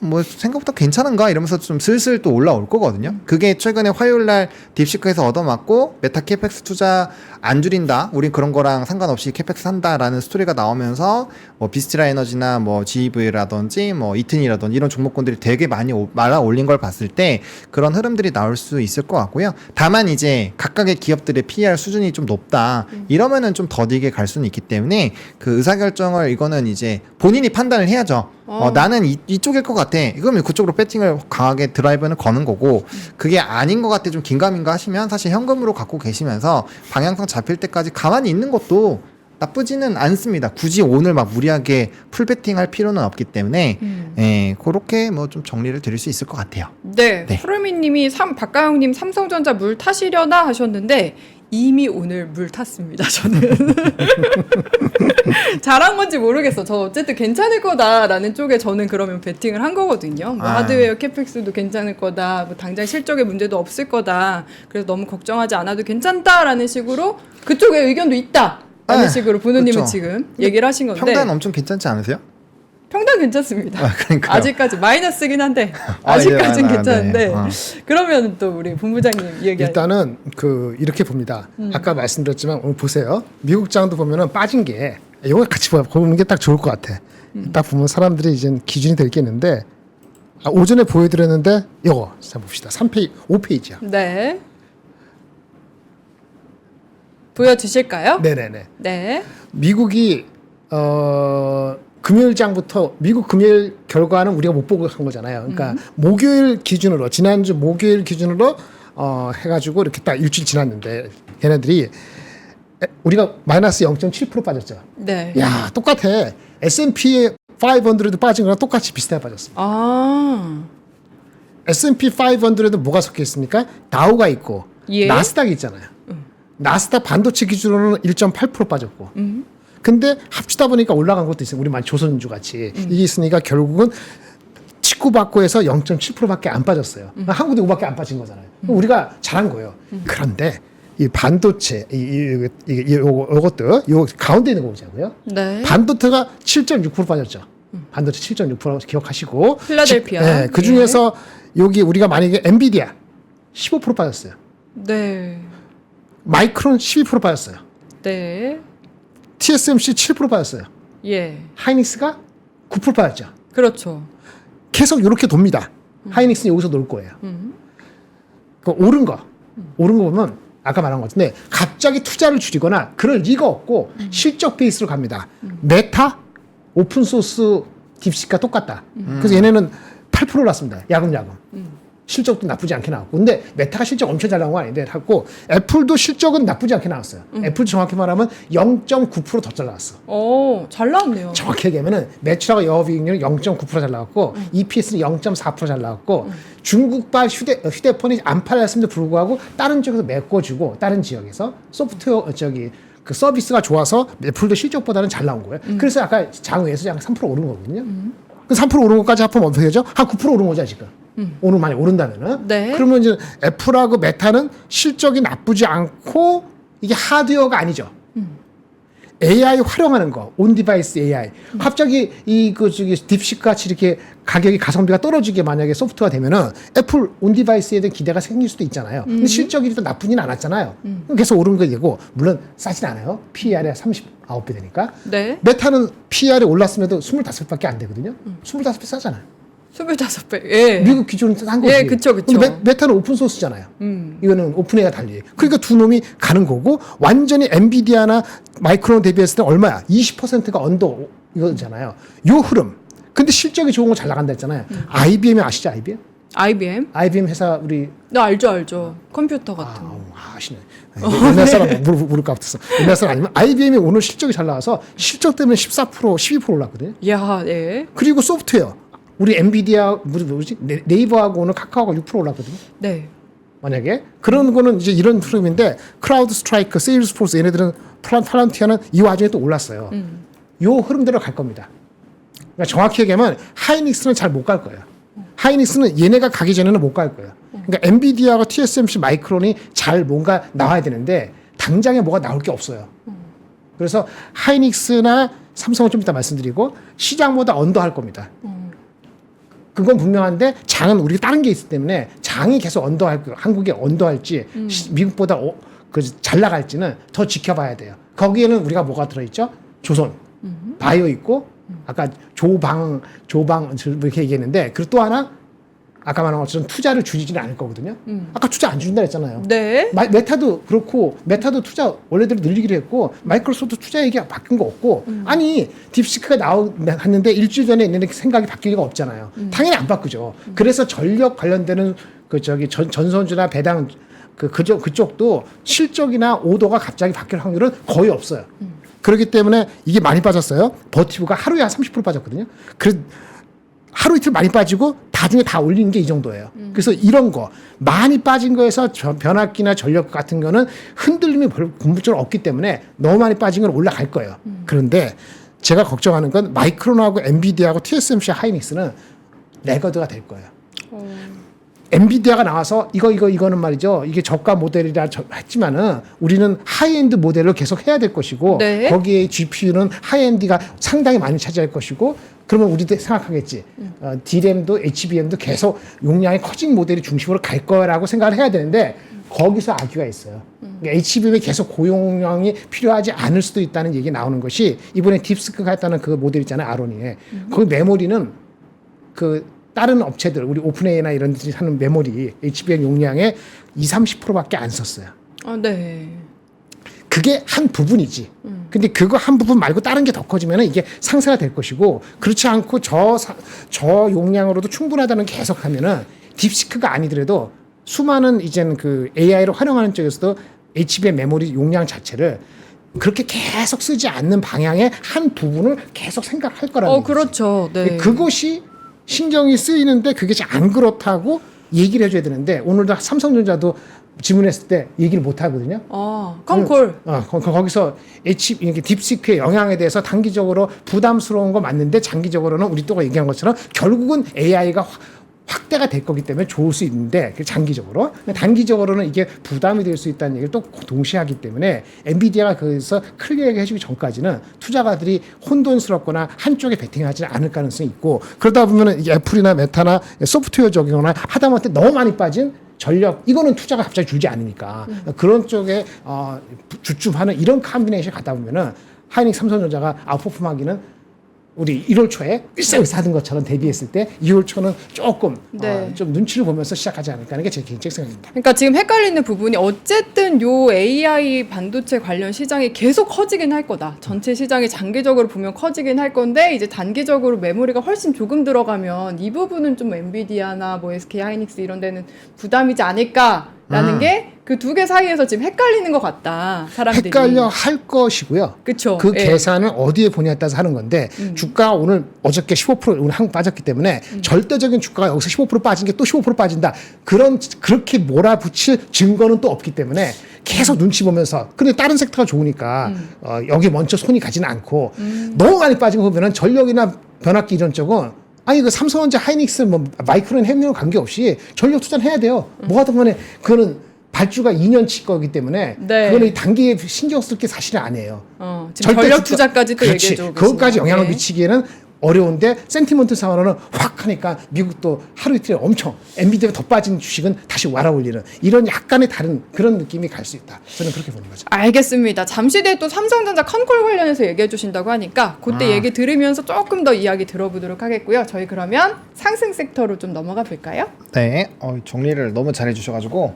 B: 뭐 생각보다 괜찮은가 이러면서 좀 슬슬 또 올라올 거거든요. 그게 최근에 화요일 날 딥시크에서 얻어맞고 메타 캐펙스 투자 안 줄인다. 우린 그런 거랑 상관없이 캐펙스 한다라는 스토리가 나오면서 뭐 비스트라 에너지나 뭐 GEV라든지 뭐 이튼이라든지 이런 종목군들이 되게 많이 말아 올린 걸 봤을 때 그런 흐름들이 나올 수 있을 것 같고요. 다만 이제 각각의 기업들의 PER 수준이 좀 높다. 이러면은 좀 더디게 갈 수는 있기 때문에 그 의사결정을 이거는 이제 본인이 판단을 해야죠. 나는 이쪽일 것 같아. 그러면 그쪽으로 배팅을 강하게 드라이브는 거는 거고 그게 아닌 것 같아 좀 긴가민가 하시면 사실 현금으로 갖고 계시면서 방향성 잡힐 때까지 가만히 있는 것도 나쁘지는 않습니다. 굳이 오늘 막 무리하게 풀 배팅할 필요는 없기 때문에 그렇게 뭐 좀 정리를 드릴 수 있을 것 같아요.
A: 네.
B: 네.
A: 푸르미님이 박가영님 삼성전자 물 타시려나 하셨는데 이미 오늘 물 탔습니다. 저는 잘한 건지 모르겠어. 저 어쨌든 괜찮을 거다라는 쪽에 저는 그러면 베팅을 한 거거든요. 뭐 하드웨어 캐펙스도 괜찮을 거다. 뭐 당장 실적에 문제도 없을 거다. 그래서 너무 걱정하지 않아도 괜찮다라는 식으로 그쪽에 의견도 있다. 라는 식으로 부모님은
B: 그렇죠.
A: 지금 얘기를 하신 건데
B: 평단 엄청 괜찮지 않으세요?
A: 평당 괜찮습니다.
B: 그러니까요.
A: 아직까지 마이너스긴 한데
B: 아,
A: 아직까지는
B: 예,
A: 괜찮은데
B: 네.
A: 그러면 또 우리 본부장님 얘기
C: 일단은 이렇게 봅니다. 아까 말씀드렸지만 오늘 보세요. 미국장도 보면은 빠진 게 이거 같이 보는 게 딱 좋을 것 같아. 딱 보면 사람들이 이제 기준이 될 게 있는데 오전에 보여드렸는데 이거 자 봅시다. 5페이지야.
A: 네. 보여주실까요?
C: 네네네.
A: 네.
C: 미국이 금요일장부터 미국 금요일 결과는 우리가 못 보고 한 거잖아요. 그러니까 목요일 기준으로 지난주 목요일 기준으로 해가지고 이렇게 딱 일주일 지났는데 걔네들이 우리가 마이너스 0.7% 빠졌죠.
A: 네.
C: 야 똑같아. S&P 500도 빠진 거랑 똑같이 비슷하게 빠졌어.
A: 아.
C: S&P 500도 뭐가 섞여 있습니까? 다우가 있고
A: 예.
C: 나스닥이 있잖아요. 나스닥 반도체 기준으로는 1.8% 빠졌고. 근데 합치다 보니까 올라간 것도 있어요. 우리 만 조선주 같이 이게 있으니까 결국은 치쿠바코에서 0.7%밖에 안 빠졌어요. 한국도 이거밖에 안 빠진 거잖아요. 우리가 잘한 거예요. 그런데 이 반도체 이것도 요 가운데 있는 거 보자고요.
A: 네.
C: 반도체가 7.6% 빠졌죠. 반도체 7.6% 기억하시고
A: 필라델피아.
C: 네, 그 중에서 여기 우리가 만약에 엔비디아 15% 빠졌어요.
A: 네.
C: 마이크론 12% 빠졌어요.
A: 네.
C: TSMC 7% 빠졌어요.
A: 예.
C: 하이닉스가 9% 빠졌죠.
A: 그렇죠.
C: 계속 이렇게 돕니다. 하이닉스는 여기서 놀 거예요. 그 오른 거 보면 아까 말한 것 같은데 갑자기 투자를 줄이거나 그럴 리가 없고 실적 베이스로 갑니다. 메타, 오픈소스 딥시크가 똑같다. 그래서 얘네는 8% 올랐습니다. 야금야금. 실적도 나쁘지 않게 나왔고. 근데 메타가 실적 엄청 잘 나온 건 아닌데 하고 애플도 실적은 나쁘지 않게 나왔어요. 애플 정확히 말하면 0.9% 더 잘 나왔어.
A: 오, 잘 나왔네요.
C: 정확히 얘기하면은 매출하고 영업이익률이 0.9% 잘 나왔고 EPS는 0.4% 잘 나왔고 중국발 휴대폰이 안 팔렸음에도 불구하고 다른 쪽에서 메꿔주고 다른 지역에서 소프트웨어 그 서비스가 좋아서 애플도 실적보다는 잘 나온 거예요. 그래서 아까 장외에서 약 3% 오른 거거든요. 그 3% 오른 것까지 합하면 어떻게 되죠? 한 9% 오른 거죠 지금. 오늘 많이 오른다면은.
A: 네.
C: 그러면 이제 애플하고 메타는 실적이 나쁘지 않고 이게 하드웨어가 아니죠. AI 활용하는 거, 온 디바이스 AI. 갑자기 딥시크 같이 이렇게 가격이 가성비가 떨어지게 만약에 소프트가 되면은 애플 온 디바이스에 대한 기대가 생길 수도 있잖아요. 근데 실적이 또 나쁘진 않았잖아요. 계속 오른 거 되고 물론 싸진 않아요. PER이 39배 되니까.
A: 네.
C: 메타는 PER이 올랐음에도 25밖에 안 되거든요. 25배 싸잖아요.
A: 25배. 예.
C: 미국 기준은 싼 거지.
A: 예, 그쵸.
C: 근데 메타는 오픈 소스잖아요. 이거는 오픈AI가 달리. 그러니까 두 놈이 가는 거고 완전히 엔비디아나 마이크론 대비했을 때 얼마야? 20%가 언더 이거잖아요. 요 흐름. 근데 실적이 좋은 거 잘 나간다 했잖아요. IBM 아시죠? IBM?
A: IBM?
C: IBM 회사 우리
A: 네, 알죠. 컴퓨터 같은 거.
C: 아시네. 옛날 사람 모를 것 같았어. 옛날 사람 아니면 IBM이 오늘 실적이 잘 나와서 실적 때문에 14%, 12% 올랐거든요.
A: 야, 예.
C: 그리고 소프트웨어. 우리 엔비디아 뭐지? 네이버하고 오늘 카카오가 6% 올랐거든요.
A: 네.
C: 만약에 그런 거는 이제 이런 흐름인데 크라우드 스트라이크, 세일즈포스 얘네들은 팔란티아는 이 와중에 또 올랐어요. 요 흐름대로 갈 겁니다. 그러니까 정확히 얘기하면 하이닉스는 잘 못 갈 거예요. 하이닉스는 얘네가 가기 전에는 못 갈 거예요. 그러니까 엔비디아와 TSMC 마이크론이 잘 뭔가 나와야 되는데 당장에 뭐가 나올 게 없어요. 그래서 하이닉스나 삼성은 좀 이따 말씀드리고 시장보다 언더할 겁니다. 그건 분명한데 장은 우리가 다른 게 있기 때문에 장이 계속 언더할 거예요. 한국이 언더할지 미국보다 잘 나갈지는 더 지켜봐야 돼요. 거기에는 우리가 뭐가 들어있죠? 조선, 바이오 있고 아까 조방 이렇게 얘기했는데 그리고 또 하나 아까 말한 것처럼 투자를 줄이지는 않을 거거든요. 아까 투자 안 줄인다 했잖아요.
A: 네.
C: 메타도 그렇고 메타도 투자 원래대로 늘리기로 했고 마이크로소프트 투자 얘기가 바뀐 거 없고 아니 딥시크가 나왔는데 일주일 전에 있는 생각이 바뀔 리가 없잖아요. 당연히 안 바꾸죠. 그래서 전력 관련되는 전선주나 배당 그쪽도 실적이나 오더가 갑자기 바뀔 확률은 거의 없어요. 그렇기 때문에 이게 많이 빠졌어요. 버티브가 하루에 한 30% 빠졌거든요. 하루 이틀 많이 빠지고 나중에 다 올리는 게 이 정도예요. 그래서 이런 거 많이 빠진 거에서 변압기나 전력 같은 거는 흔들림이 근본적으로 없기 때문에 너무 많이 빠진 건 올라갈 거예요. 그런데 제가 걱정하는 건 마이크론하고 엔비디아하고 TSMC 하이닉스는 레거드가 될 거예요. 엔비디아가 나와서 이거는 말이죠. 이게 저가 모델이라 했지만은 우리는 하이엔드 모델을 계속 해야 될 것이고
A: 네.
C: 거기에 GPU는 하이엔드가 상당히 많이 차지할 것이고 그러면 우리도 생각하겠지. D램도 HBM도 계속 용량이 커진 모델이 중심으로 갈 거라고 생각을 해야 되는데 거기서 악유가 있어요. 그러니까 HBM이 계속 고용량이 필요하지 않을 수도 있다는 얘기 나오는 것이 이번에 딥스크가 했다는 그 모델 있잖아요. 아로니에. 거기 메모리는 그 다른 업체들 우리 오픈AI나 이런 데들이 하는 메모리 HBM 용량의 20-30%밖에 안 썼어요.
A: 아, 네.
C: 그게 한 부분이지. 근데 그거 한 부분 말고 다른 게 더 커지면 이게 상쇄가 될 것이고 그렇지 않고 저 용량으로도 충분하다는 게 계속하면은 딥시크가 아니더라도 수많은 이제는 그 AI를 활용하는 쪽에서도 HBM 메모리 용량 자체를 그렇게 계속 쓰지 않는 방향의 한 부분을 계속 생각할 거라는 거지.
A: 그렇죠. 네.
C: 그것이 신경이 쓰이는데 그게 안 그렇다고 얘기를 해줘야 되는데 오늘도 삼성전자도 질문했을 때 얘기를 못 하거든요.
A: 컴콜.
C: 거기서 이게 딥시크의 영향에 대해서 단기적으로 부담스러운 거 맞는데 장기적으로는 우리 또가 얘기한 것처럼 결국은 AI가 확대가 될 거기 때문에 좋을 수 있는데 장기적으로 단기적으로는 이게 부담이 될 수 있다는 얘기를 또 동시에 하기 때문에 엔비디아가 거기서 클리어하게 해주기 전까지는 투자가들이 혼돈스럽거나 한쪽에 베팅하지 않을 가능성이 있고 그러다 보면은 애플이나 메타나 소프트웨어 적용이나 하다못해 너무 많이 빠진 전력 이거는 투자가 갑자기 줄지 않으니까 그런 쪽에 주춤하는 이런 컴비네이션 가다 보면은 하이닉스 삼성전자가 아웃퍼폼하기는 우리 1월 초에 일사일사 하던 것처럼 대비했을 때 2월 초는 조금
A: 네.
C: 좀 눈치를 보면서 시작하지 않을까 하는 게 제 개인적 생각입니다.
A: 그러니까 지금 헷갈리는 부분이 어쨌든 요 AI 반도체 관련 시장이 계속 커지긴 할 거다. 전체 시장이 장기적으로 보면 커지긴 할 건데 이제 단기적으로 메모리가 훨씬 조금 들어가면 이 부분은 좀 엔비디아나 뭐 SK 하이닉스 이런 데는 부담이지 않을까라는 게 그 두 개 사이에서 지금 헷갈리는 것 같다. 사람들이.
C: 헷갈려 할 것이고요.
A: 그쵸.
C: 그
A: 예.
C: 계산을 어디에 보냐에 따라서 하는 건데 주가가 오늘 어저께 15% 오늘 한국 빠졌기 때문에 절대적인 주가가 여기서 15% 빠진 게 또 15% 빠진다. 그렇게 몰아붙일 증거는 또 없기 때문에 계속 눈치 보면서 근데 다른 섹터가 좋으니까 여기 먼저 손이 가지는 않고 너무 많이 빠진 거 보면은 전력이나 변압기 이런 쪽은 아니 그 삼성전자 하이닉스 뭐 마이크론 햄리랑 관계없이 전력 투자는 해야 돼요. 뭐 하든 간에 그거는 발주가 2년치 거기 때문에
A: 네.
C: 그거는 단기에 신경 쓸 게 사실은 아니에요.
A: 지금 전력 투자까지 또
C: 그렇지.
A: 얘기해줘.
C: 그것까지 영향을
A: 네.
C: 미치기에는 어려운데 센티먼트 상으로는 확 하니까 미국도 하루 이틀에 엄청 엔비디아가 더 빠진 주식은 다시 wal아올리는 이런 약간의 다른 그런 느낌이 갈 수 있다. 저는 그렇게 보는 거죠.
A: 알겠습니다. 잠시 뒤에 또 삼성전자 컨콜 관련해서 얘기해 주신다고 하니까 그때 얘기 들으면서 조금 더 이야기 들어보도록 하겠고요. 저희 그러면 상승 섹터로 좀 넘어가 볼까요?
B: 네, 정리를 너무 잘해 주셔가지고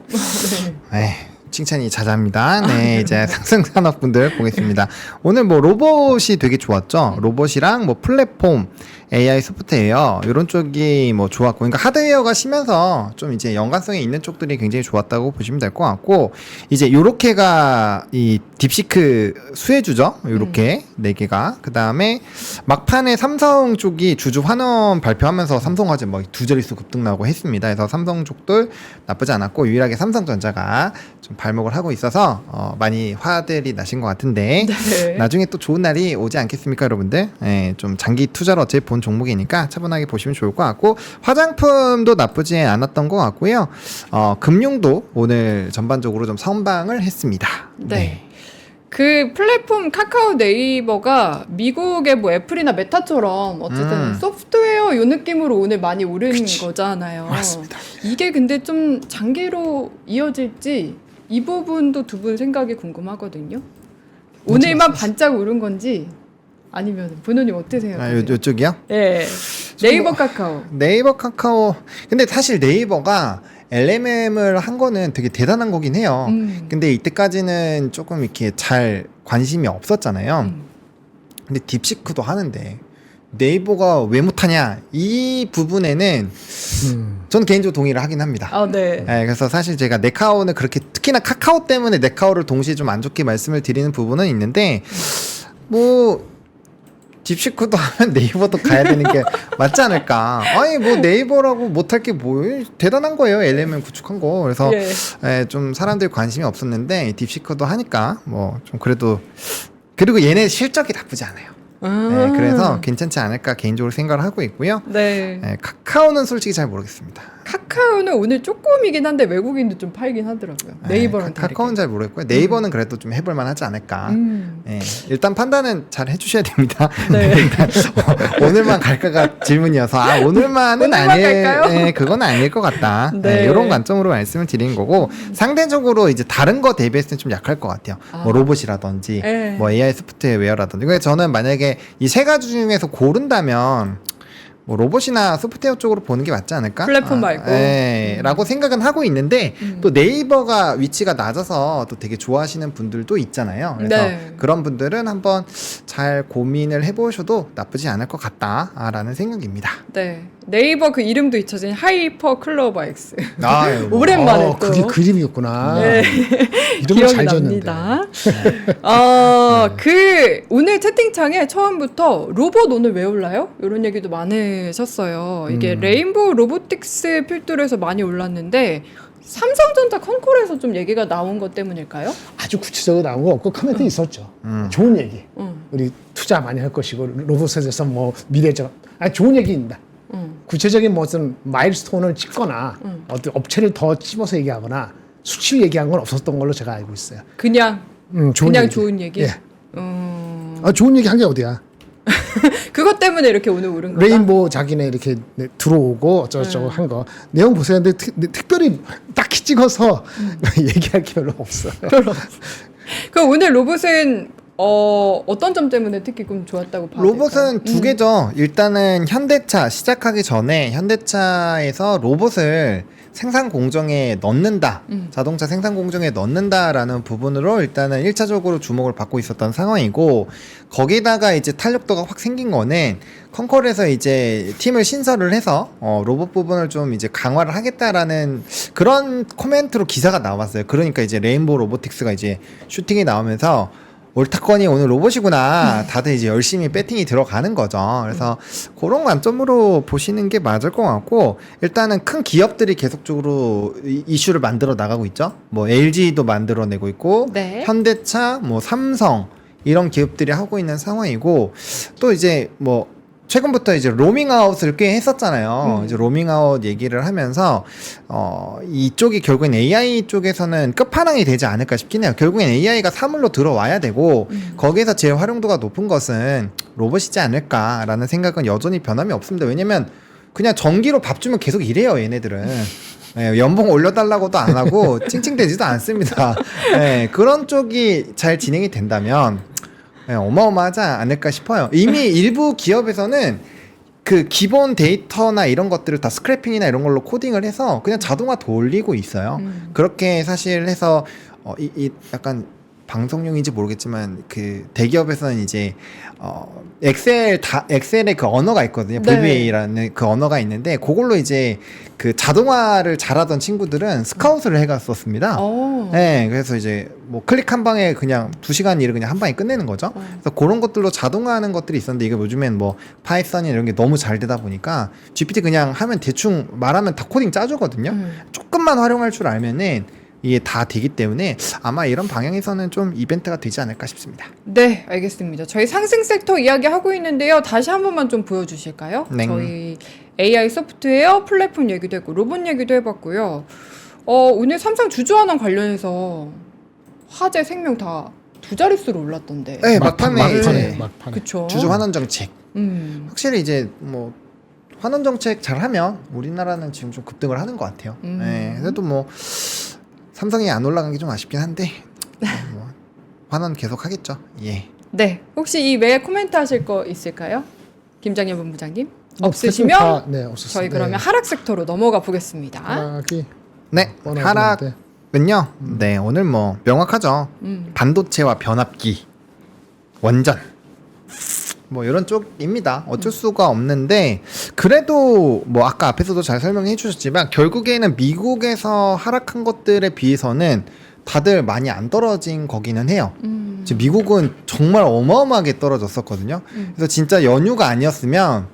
B: 칭찬이 자자합니다. 네, 이제 상승 산업분들 보겠습니다. 오늘 뭐 로봇이 되게 좋았죠. 로봇이랑 뭐 플랫폼, AI 소프트웨어 이런 쪽이 뭐 좋았고, 그러니까 하드웨어가 쉬면서 좀 이제 연관성이 있는 쪽들이 굉장히 좋았다고 보시면 될 것 같고, 이제 요렇게가 이 딥시크 수혜주죠. 요렇게 네 개가. 그 다음에 막판에 삼성 쪽이 주주 환원 발표하면서 삼성화재 뭐 두 자릿수 급등 나오고 했습니다. 그래서 삼성 쪽도 나쁘지 않았고 유일하게 삼성전자가 좀 발목을 하고 있어서 많이 화들이 나신 것 같은데
A: 네.
B: 나중에 또 좋은 날이 오지 않겠습니까, 여러분들? 네, 좀 장기 투자로 어차피 본 종목이니까 차분하게 보시면 좋을 것 같고, 화장품도 나쁘지 않았던 것 같고요. 금융도 오늘 전반적으로 좀 선방을 했습니다.
A: 네. 그 플랫폼 카카오 네이버가 미국의 뭐 애플이나 메타처럼 어쨌든 소프트웨어 요 느낌으로 오늘 많이 오른 거잖아요.
C: 맞습니다.
A: 이게 근데 좀 장기로 이어질지 이 부분도 두 분 생각이 궁금하거든요. 오늘만 반짝 오른 건지 아니면 본인님 어떻게 생각하세요?
B: 요쪽이요?
A: 네. 네이버 카카오.
B: 네이버 카카오. 근데 사실 네이버가 LMM을 한 거는 되게 대단한 거긴 해요. 근데 이때까지는 조금 이렇게 잘 관심이 없었잖아요. 근데 딥시크도 하는데 네이버가 왜 못하냐, 이 부분에는 저는 개인적으로 동의를 하긴 합니다.
A: 네.
B: 네, 그래서 사실 제가 네카오는 그렇게, 특히나 카카오 때문에 네카오를 동시에 좀 안 좋게 말씀을 드리는 부분은 있는데, 뭐 딥시크도 하면 네이버도 가야 되는 게 맞지 않을까. 아니 뭐 네이버라고 못할 게 뭐예요, 대단한 거예요, LMM 구축한 거. 그래서 좀 사람들이 관심이 없었는데 딥시크도 하니까 뭐 좀 그래도, 그리고 얘네 실적이 나쁘지 않아요. 네, 그래서 괜찮지 않을까 개인적으로 생각을 하고 있고요.
A: 네.
B: 카카오는 솔직히 잘 모르겠습니다.
A: 카카오는 오늘 조금이긴 한데 외국인도 좀 팔긴 하더라고요. 네이버랑 다르게.
B: 카카오는 잘 모르겠고요. 네이버는 그래도 좀 해볼만 하지 않을까.
A: 음.
B: 예, 일단 판단은 잘 해주셔야 됩니다.
A: 네.
B: 일단 오늘만 갈까가 질문이어서 오늘만은
A: 오늘만
B: 아닐,
A: 갈까요?
B: 예, 그건 아닐 것 같다.
A: 네.
B: 이런 관점으로 말씀을 드리는 거고 상대적으로 이제 다른 거 대비했을 때 좀 약할 것 같아요. 뭐 로봇이라든지
A: 네.
B: 뭐 AI 소프트웨어라든지. 그래서 저는 만약에 이 세 가지 중에서 고른다면 뭐 로봇이나 소프트웨어 쪽으로 보는 게 맞지 않을까?
A: 플랫폼 말고.
B: 라고 생각은 하고 있는데 또 네이버가 위치가 낮아서 또 되게 좋아하시는 분들도 있잖아요. 그래서
A: 네.
B: 그런 분들은 한번 잘 고민을 해보셔도 나쁘지 않을 것 같다라는 생각입니다.
A: 네. 네이버 그 이름도 잊혀진 하이퍼 클로버 X.
B: 아이고.
A: 오랜만에 또.
C: 그게 그림이었구나.
A: 네.
C: 이름을
A: 기억이
C: 잘 지었는데.
A: 납니다. 오늘 채팅창에 처음부터 로봇 오늘 왜 올라요? 이런 얘기도 많으셨어요. 이게 레인보우 로보틱스 필두로 해서 많이 올랐는데 삼성전자 컨콜에서 좀 얘기가 나온 것 때문일까요?
C: 아주 구체적으로 나온 거 없고 코멘트 있었죠. 좋은 얘기. 우리 투자 많이 할 것이고 로봇에 대해서 뭐 미래적 좋은 얘기입니다. 구체적인 무슨 마일스톤을 찍거나 어떤 업체를 더 찝어서 얘기하거나 수치 얘기한 건 없었던 걸로 제가 알고 있어요.
A: 그냥
C: 좋은
A: 그냥
C: 얘기.
A: 좋은 얘기.
C: 예. 좋은 얘기 한 게 어디야?
A: 그것 때문에 이렇게 오늘 오른 거다.
C: 레인보우 자기네 이렇게 들어오고 어쩌고저쩌고 한 거 내용 보세요. 근데 특별히 딱히 찍어서 얘기할 게 별로 없어요.
A: 그럼 오늘 로봇은 어떤 점 때문에 특히 좀 좋았다고 봐야 될까요?
B: 로봇은 두 개죠. 일단은 현대차 시작하기 전에 현대차에서 로봇을 생산 공정에 넣는다. 자동차 생산 공정에 넣는다라는 부분으로 일단은 1차적으로 주목을 받고 있었던 상황이고 거기다가 이제 탄력도가 확 생긴 거는 컨콜에서 이제 팀을 신설을 해서 로봇 부분을 좀 이제 강화를 하겠다라는 그런 코멘트로 기사가 나왔어요. 그러니까 이제 레인보우 로보틱스가 이제 슈팅이 나오면서 옳다거니 오늘 로봇이구나. 다들 이제 열심히 배팅이 들어가는 거죠. 그래서 그런 관점으로 보시는 게 맞을 것 같고 일단은 큰 기업들이 계속적으로 이슈를 만들어 나가고 있죠. 뭐 LG도 만들어내고 있고
A: 네.
B: 현대차, 뭐 삼성 이런 기업들이 하고 있는 상황이고 또 이제 뭐 최근부터 이제 로밍아웃을 꽤 했었잖아요. 이제 로밍아웃 얘기를 하면서 이쪽이 결국엔 AI 쪽에서는 끝판왕이 되지 않을까 싶긴 해요. 결국엔 AI가 사물로 들어와야 되고 거기에서 제일 활용도가 높은 것은 로봇이지 않을까라는 생각은 여전히 변함이 없습니다. 왜냐면 그냥 전기로 밥 주면 계속 일해요, 얘네들은. 네, 연봉 올려달라고도 안 하고 찡찡대지도 않습니다. 네, 그런 쪽이 잘 진행이 된다면 네, 어마어마하지 않을까 싶어요. 이미 일부 기업에서는 그 기본 데이터나 이런 것들을 다 스크래핑이나 이런 걸로 코딩을 해서 그냥 자동화 돌리고 있어요. 그렇게 사실 해서 이 약간 방송용인지 모르겠지만 그 대기업에서는 이제 엑셀의 그 언어가 있거든요.
A: 네.
B: VBA라는 그 언어가 있는데 그걸로 이제 그 자동화를 잘하던 친구들은 스카웃을 해갔었습니다. 네, 그래서 이제 뭐 클릭 한 방에 그냥 2시간 일을 그냥 한 방에 끝내는 거죠. 그래서 그런 것들로 자동화하는 것들이 있었는데 이게 요즘엔 뭐 파이썬이 이런 게 너무 잘 되다 보니까 GPT 그냥 하면 대충 말하면 다 코딩 짜주거든요. 조금만 활용할 줄 알면은 이게 다 되기 때문에 아마 이런 방향에서는 좀 이벤트가 되지 않을까 싶습니다.
A: 네, 알겠습니다. 저희 상승 섹터 이야기하고 있는데요. 다시 한 번만 좀 보여주실까요?
B: 네.
A: 저희 AI 소프트웨어 플랫폼 얘기도 했고 로봇 얘기도 해봤고요. 오늘 삼성 주주환원 관련해서 화재 생명 다 두 자릿수로 올랐던데.
B: 네,
C: 막판에.
A: 네. 그쵸.
B: 주주 환원 정책.
A: 음.
B: 확실히 이제 뭐 환원 정책 잘하면 우리나라는 지금 좀 급등을 하는 것 같아요. 네, 그래도 뭐 삼성이 안 올라간 게 좀 아쉽긴 한데 뭐 환원 계속 하겠죠. 예.
A: 네. 혹시 이 외에 코멘트 하실 거 있을까요? 김장현 본부장님? 없으시면
C: 네, 없었어요.
A: 저희 그러면 하락 섹터로 넘어가 보겠습니다.
C: 하락이
B: 네, 하락은요. 네, 오늘 뭐 명확하죠. 반도체와 변압기, 원전 뭐 이런 쪽입니다. 어쩔 수가 없는데 그래도 뭐 아까 앞에서도 잘 설명해 주셨지만 결국에는 미국에서 하락한 것들에 비해서는 다들 많이 안 떨어진 거기는 해요. 지금 미국은 정말 어마어마하게 떨어졌었거든요. 그래서 진짜 연휴가 아니었으면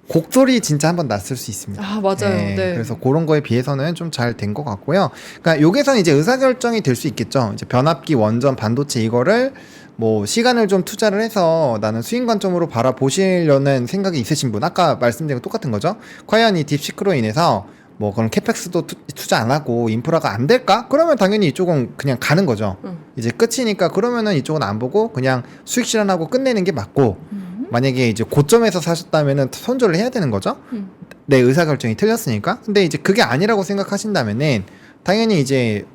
B: 곡소리 진짜 한번 났을 수 있습니다.
A: 아, 맞아요. 네.
B: 그래서 그런 거에 비해서는 좀 잘 된 것 같고요. 그러니까 여기서는 이제 의사결정이 될 수 있겠죠. 이제 변압기, 원전, 반도체 이거를 뭐 시간을 좀 투자를 해서 나는 수익 관점으로 바라보시려는 생각이 있으신 분, 아까 말씀드린 거 똑같은 거죠. 과연 이 딥시크로 인해서 뭐 그런 캐펙스도 투자 안 하고 인프라가 안 될까? 그러면 당연히 이쪽은 그냥 가는 거죠. 이제 끝이니까 그러면은 이쪽은 안 보고 그냥 수익 실현하고 끝내는 게 맞고 만약에 이제 고점에서 사셨다면은 손절을 해야 되는 거죠. 내 의사결정이 틀렸으니까. 근데 이제 그게 아니라고 생각하신다면은 당연히 이제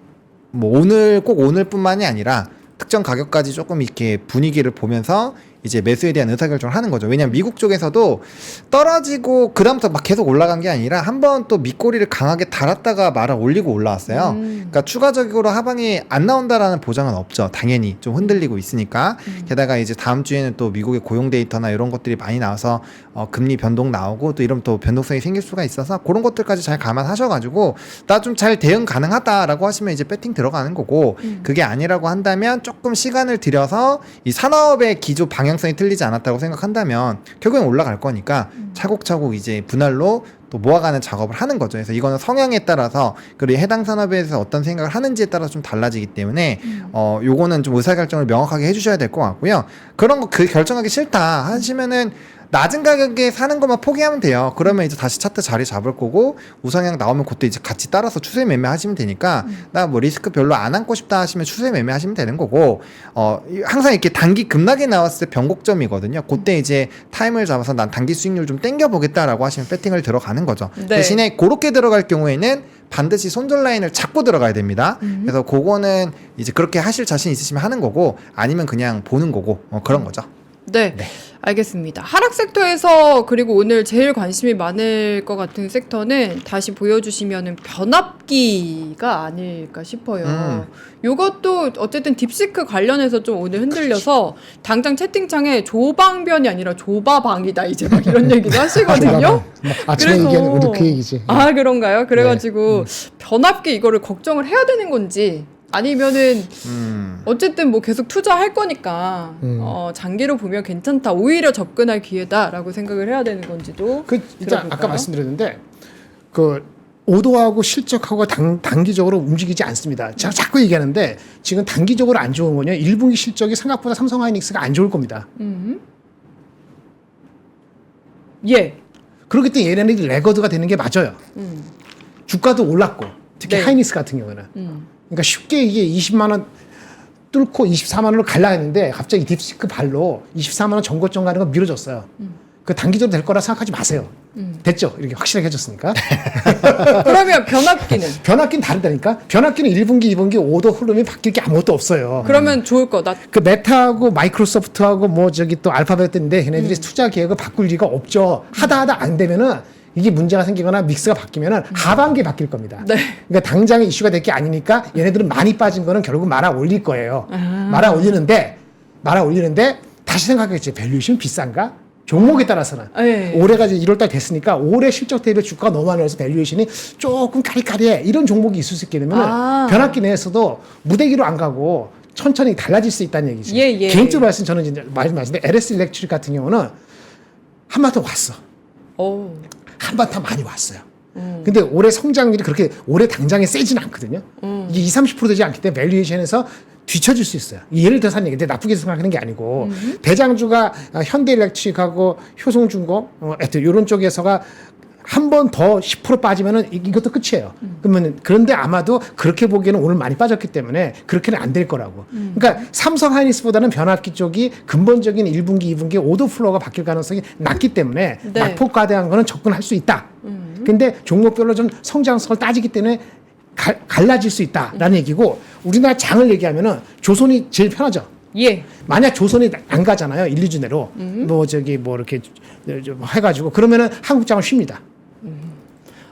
B: 뭐 꼭 오늘뿐만이 아니라 특정 가격까지 조금 이렇게 분위기를 보면서 이제 매수에 대한 의사결정을 하는 거죠. 왜냐면 미국 쪽에서도 떨어지고 그다음부터 막 계속 올라간 게 아니라 한번 또 밑꼬리를 강하게 달았다가 말아 올리고 올라왔어요. 그러니까 추가적으로 하방이 안 나온다라는 보장은 없죠. 당연히 좀 흔들리고 있으니까. 게다가 이제 다음 주에는 또 미국의 고용 데이터나 이런 것들이 많이 나와서 금리 변동 나오고 또 이런 또 변동성이 생길 수가 있어서 그런 것들까지 잘 감안하셔가지고 나 좀 잘 대응 가능하다라고 하시면 이제 배팅 들어가는 거고 그게 아니라고 한다면 조금 시간을 들여서 이 산업의 기조 방향성이 틀리지 않았다고 생각한다면 결국엔 올라갈 거니까 차곡차곡 이제 분할로 또 모아가는 작업을 하는 거죠. 그래서 이거는 성향에 따라서 그리고 해당 산업에 대해서 어떤 생각을 하는지에 따라서 좀 달라지기 때문에 요거는 좀 의사결정을 명확하게 해주셔야 될 것 같고요. 그런 거 결정하기 싫다 하시면은 낮은 가격에 사는 것만 포기하면 돼요. 그러면 이제 다시 차트 자리 잡을 거고 우상향 나오면 그때 이제 같이 따라서 추세 매매 하시면 되니까 나 뭐 리스크 별로 안 안고 싶다 하시면 추세 매매 하시면 되는 거고 항상 이렇게 단기 급락이 나왔을 때 변곡점이거든요. 그때 이제 타임을 잡아서 난 단기 수익률 좀 땡겨 보겠다라고 하시면 배팅을 들어가는 거죠.
A: 네.
B: 대신에 그렇게 들어갈 경우에는 반드시 손절 라인을 잡고 들어가야 됩니다. 그래서 그거는 이제 그렇게 하실 자신 있으시면 하는 거고 아니면 그냥 보는 거고 그런 거죠.
A: 네. 알겠습니다. 하락 섹터에서 그리고 오늘 제일 관심이 많을 것 같은 섹터는 다시 보여주시면은 변압기가 아닐까 싶어요. 요것도 어쨌든 딥시크 관련해서 좀 오늘 흔들려서 당장 채팅창에 조방변이 아니라 조바방이다 이제 막 이런 얘기도 하시거든요.
C: 아침에 얘기한 우리 그 얘기지.
A: 아 그런가요? 그래가지고 변압기 이거를 걱정을 해야 되는 건지 아니면은 어쨌든 뭐 계속 투자할 거니까 장기로 보면 괜찮다 오히려 접근할 기회다라고 생각을 해야 되는 건지도
C: 일단 아까 말씀드렸는데 그 오도하고 실적하고 단기적으로 움직이지 않습니다. 제가 자꾸 얘기하는데 지금 단기적으로 안 좋은 거냐 1분기 실적이 생각보다 삼성하이닉스가 안 좋을 겁니다.
A: 예.
C: 그렇기 때문에 얘네들이 레거드가 되는 게 맞아요. 주가도 올랐고 특히
A: 네.
C: 하이닉스 같은 경우는 그러니까 쉽게 이게 20만 원 뚫고 24만 원을 갈라 했는데 갑자기 딥시크 발로 24만 원 전고점 가는 거 미뤄졌어요. 그 단기적으로 될 거라 생각하지 마세요. 됐죠? 이렇게 확실하게 해줬으니까.
A: 그러면 변압기는?
C: 변압기는 다르다니까. 변압기는 1분기, 2분기 오더 흐름이 바뀔 게 아무것도 없어요.
A: 그러면 좋을 거다.
C: 그 메타하고 마이크로소프트하고 뭐 저기 또 알파벳인데 걔네들이 투자 계획을 바꿀 리가 없죠. 하다 안 되면은 이게 문제가 생기거나 믹스가 바뀌면은 하반기에 바뀔 겁니다.
A: 네.
C: 그러니까 당장에 이슈가 될 게 아니니까 얘네들은 많이 빠진 거는 결국 말아 올릴 거예요. 말아 올리는데 다시 생각하겠지. 밸류에이션 비싼가? 종목에 따라서는
A: 네.
C: 올해가 이제 1월달 됐으니까 올해 실적 대비 주가가 너무 많이 올라서 밸류에이션이 조금 까리까리해 이런 종목이 있을 수 있게 되면 변압기 내에서도 무대기로 안 가고 천천히 달라질 수 있다는 얘기죠.
A: 예.
C: 개인적으로 말씀 저는 이제 말씀드렸는데 LS 일렉트릭 같은 경우는 한바탕 왔어.
A: 오.
C: 한바탕 많이 왔어요. 근데 올해 성장률이 그렇게 올해 당장에 세지는 않거든요. 이게 20-30% 되지 않기 때문에 밸류에이션에서 뒤처질 수 있어요. 예를 들어서 한 얘기인데 나쁘게 생각하는 게 아니고 대장주가 현대일렉트릭하고 효성중공 하여튼 이런 쪽에서가 한 번 더 10% 빠지면은 이것도 끝이에요. 그러면 그런데 아마도 그렇게 보기에는 오늘 많이 빠졌기 때문에 그렇게는 안 될 거라고. 그러니까 삼성 하이닉스보다는 변압기 쪽이 근본적인 1분기, 2분기 오더 플로우가 바뀔 가능성이 낮기 때문에
A: 네.
C: 낙폭과대한 거는 접근할 수 있다. 근데 종목별로 좀 성장성을 따지기 때문에 갈라질 수 있다라는 얘기고 우리나라 장을 얘기하면은 조선이 제일 편하죠.
A: 예.
C: 만약 조선이 안 가잖아요. 1, 2주 내로. 뭐 저기 뭐 이렇게 좀 해가지고 그러면은 한국장을 쉽니다.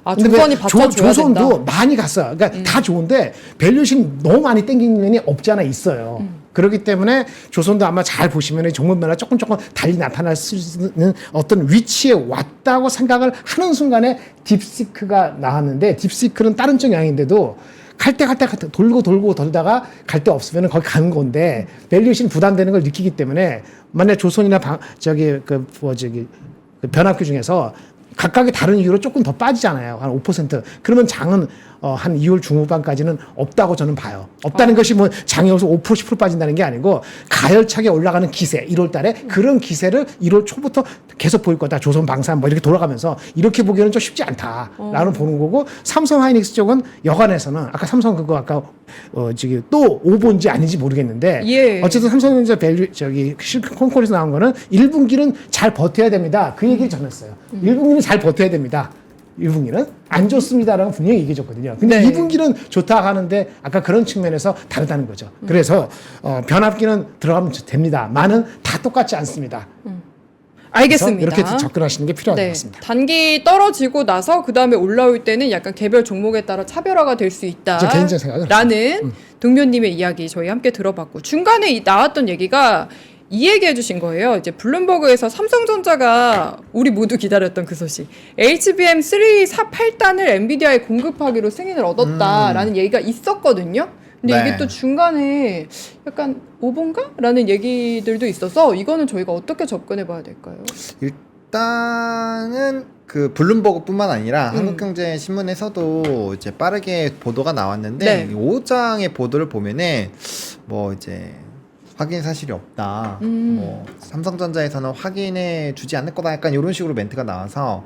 A: 아,
C: 근데
A: 조선이 받쳐줘야
C: 조선도
A: 된다.
C: 많이 갔어요. 그러니까 다 좋은데 밸류에이션 너무 많이 땡기는 면이 없지 않아 있어요. 그렇기 때문에 조선도 아마 잘 보시면 종목별로 조금 달리 나타날 수 있는 어떤 위치에 왔다고 생각을 하는 순간에 딥시크가 나왔는데 딥시크는 다른 쪽 양인데도 갈 때 돌고 돌다가 갈 데 없으면 거기 가는 건데 밸류에이션 부담되는 걸 느끼기 때문에 만약 조선이나 그 변압기 중에서 각각의 다른 이유로 조금 더 빠지잖아요. 한 5%. 그러면 장은 한 2월 중후반까지는 없다고 저는 봐요. 없다는 것이 뭐 장에서 5% 10% 빠진다는 게 아니고 가열차게 올라가는 기세 1월 달에 그런 기세를 1월 초부터 계속 보일 거다. 조선 방산 뭐 이렇게 돌아가면서 이렇게 보기에는 좀 쉽지 않다라는 보는 거고 삼성 하이닉스 쪽은 여간에서는 아까 삼성 그거 아까 저기 또 오본지 아닌지 모르겠는데
A: 예.
C: 어쨌든 삼성전자 밸류 저기 실크 콘콜에서 나온 거는 1분기는 잘 버텨야 됩니다. 그 얘기를 전했어요. 1분기는 잘 버텨야 됩니다. 1분기는 안 좋습니다라고 분명히 얘기해줬거든요. 근데
A: 네.
C: 2분기는 좋다 하는데 아까 그런 측면에서 다르다는 거죠. 그래서 변압기는 들어가면 됩니다. 만은 다 똑같지 않습니다.
A: 알겠습니다.
C: 이렇게 접근하시는 게 필요할 것
A: 네.
C: 같습니다.
A: 단기 떨어지고 나서 그 다음에 올라올 때는 약간 개별 종목에 따라 차별화가 될 수 있다.
C: 제 개인적인 생각은
A: 라는 동료님의 이야기 저희 함께 들어봤고 중간에 나왔던 얘기가 이 얘기해 주신 거예요. 이제 블룸버그에서 삼성전자가 우리 모두 기다렸던 그 소식. HBM3 8단을 엔비디아에 공급하기로 승인을 얻었다라는 얘기가 있었거든요. 근데
B: 네.
A: 이게 또 중간에 약간 오본가? 라는 얘기들도 있어서 이거는 저희가 어떻게 접근해 봐야 될까요?
B: 일단은 그 블룸버그뿐만 아니라 한국경제신문에서도 이제 빠르게 보도가 나왔는데
A: 네.
B: 이 5장의 보도를 보면은 뭐 이제 확인 사실이 없다. 뭐 삼성전자에서는 확인해 주지 않을 거다. 약간 이런 식으로 멘트가 나와서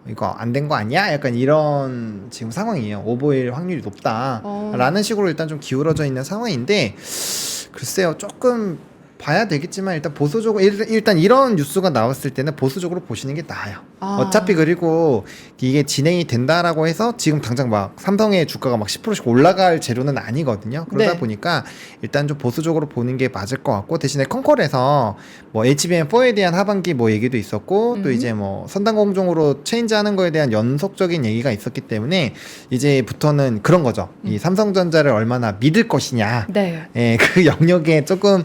B: 이거 안 된 거 아니야? 약간 이런 지금 상황이에요. 오보일 확률이 높다라는 식으로 일단 좀 기울어져 있는 상황인데 글쎄요, 조금 봐야 되겠지만 일단 보수적으로 일단 이런 뉴스가 나왔을 때는 보수적으로 보시는 게 나아요. 어차피 그리고 이게 진행이 된다라고 해서 지금 당장 막 삼성의 주가가 막 10%씩 올라갈 재료는 아니거든요. 그러다
A: 네.
B: 보니까 일단 좀 보수적으로 보는 게 맞을 것 같고 대신에 컨콜에서 뭐 HBM4에 대한 하반기 뭐 얘기도 있었고 또 이제 뭐 선단 공정으로 체인지하는 거에 대한 연속적인 얘기가 있었기 때문에 이제부터는 그런 거죠. 이 삼성전자를 얼마나 믿을 것이냐.
A: 네.
B: 예, 그 영역에 조금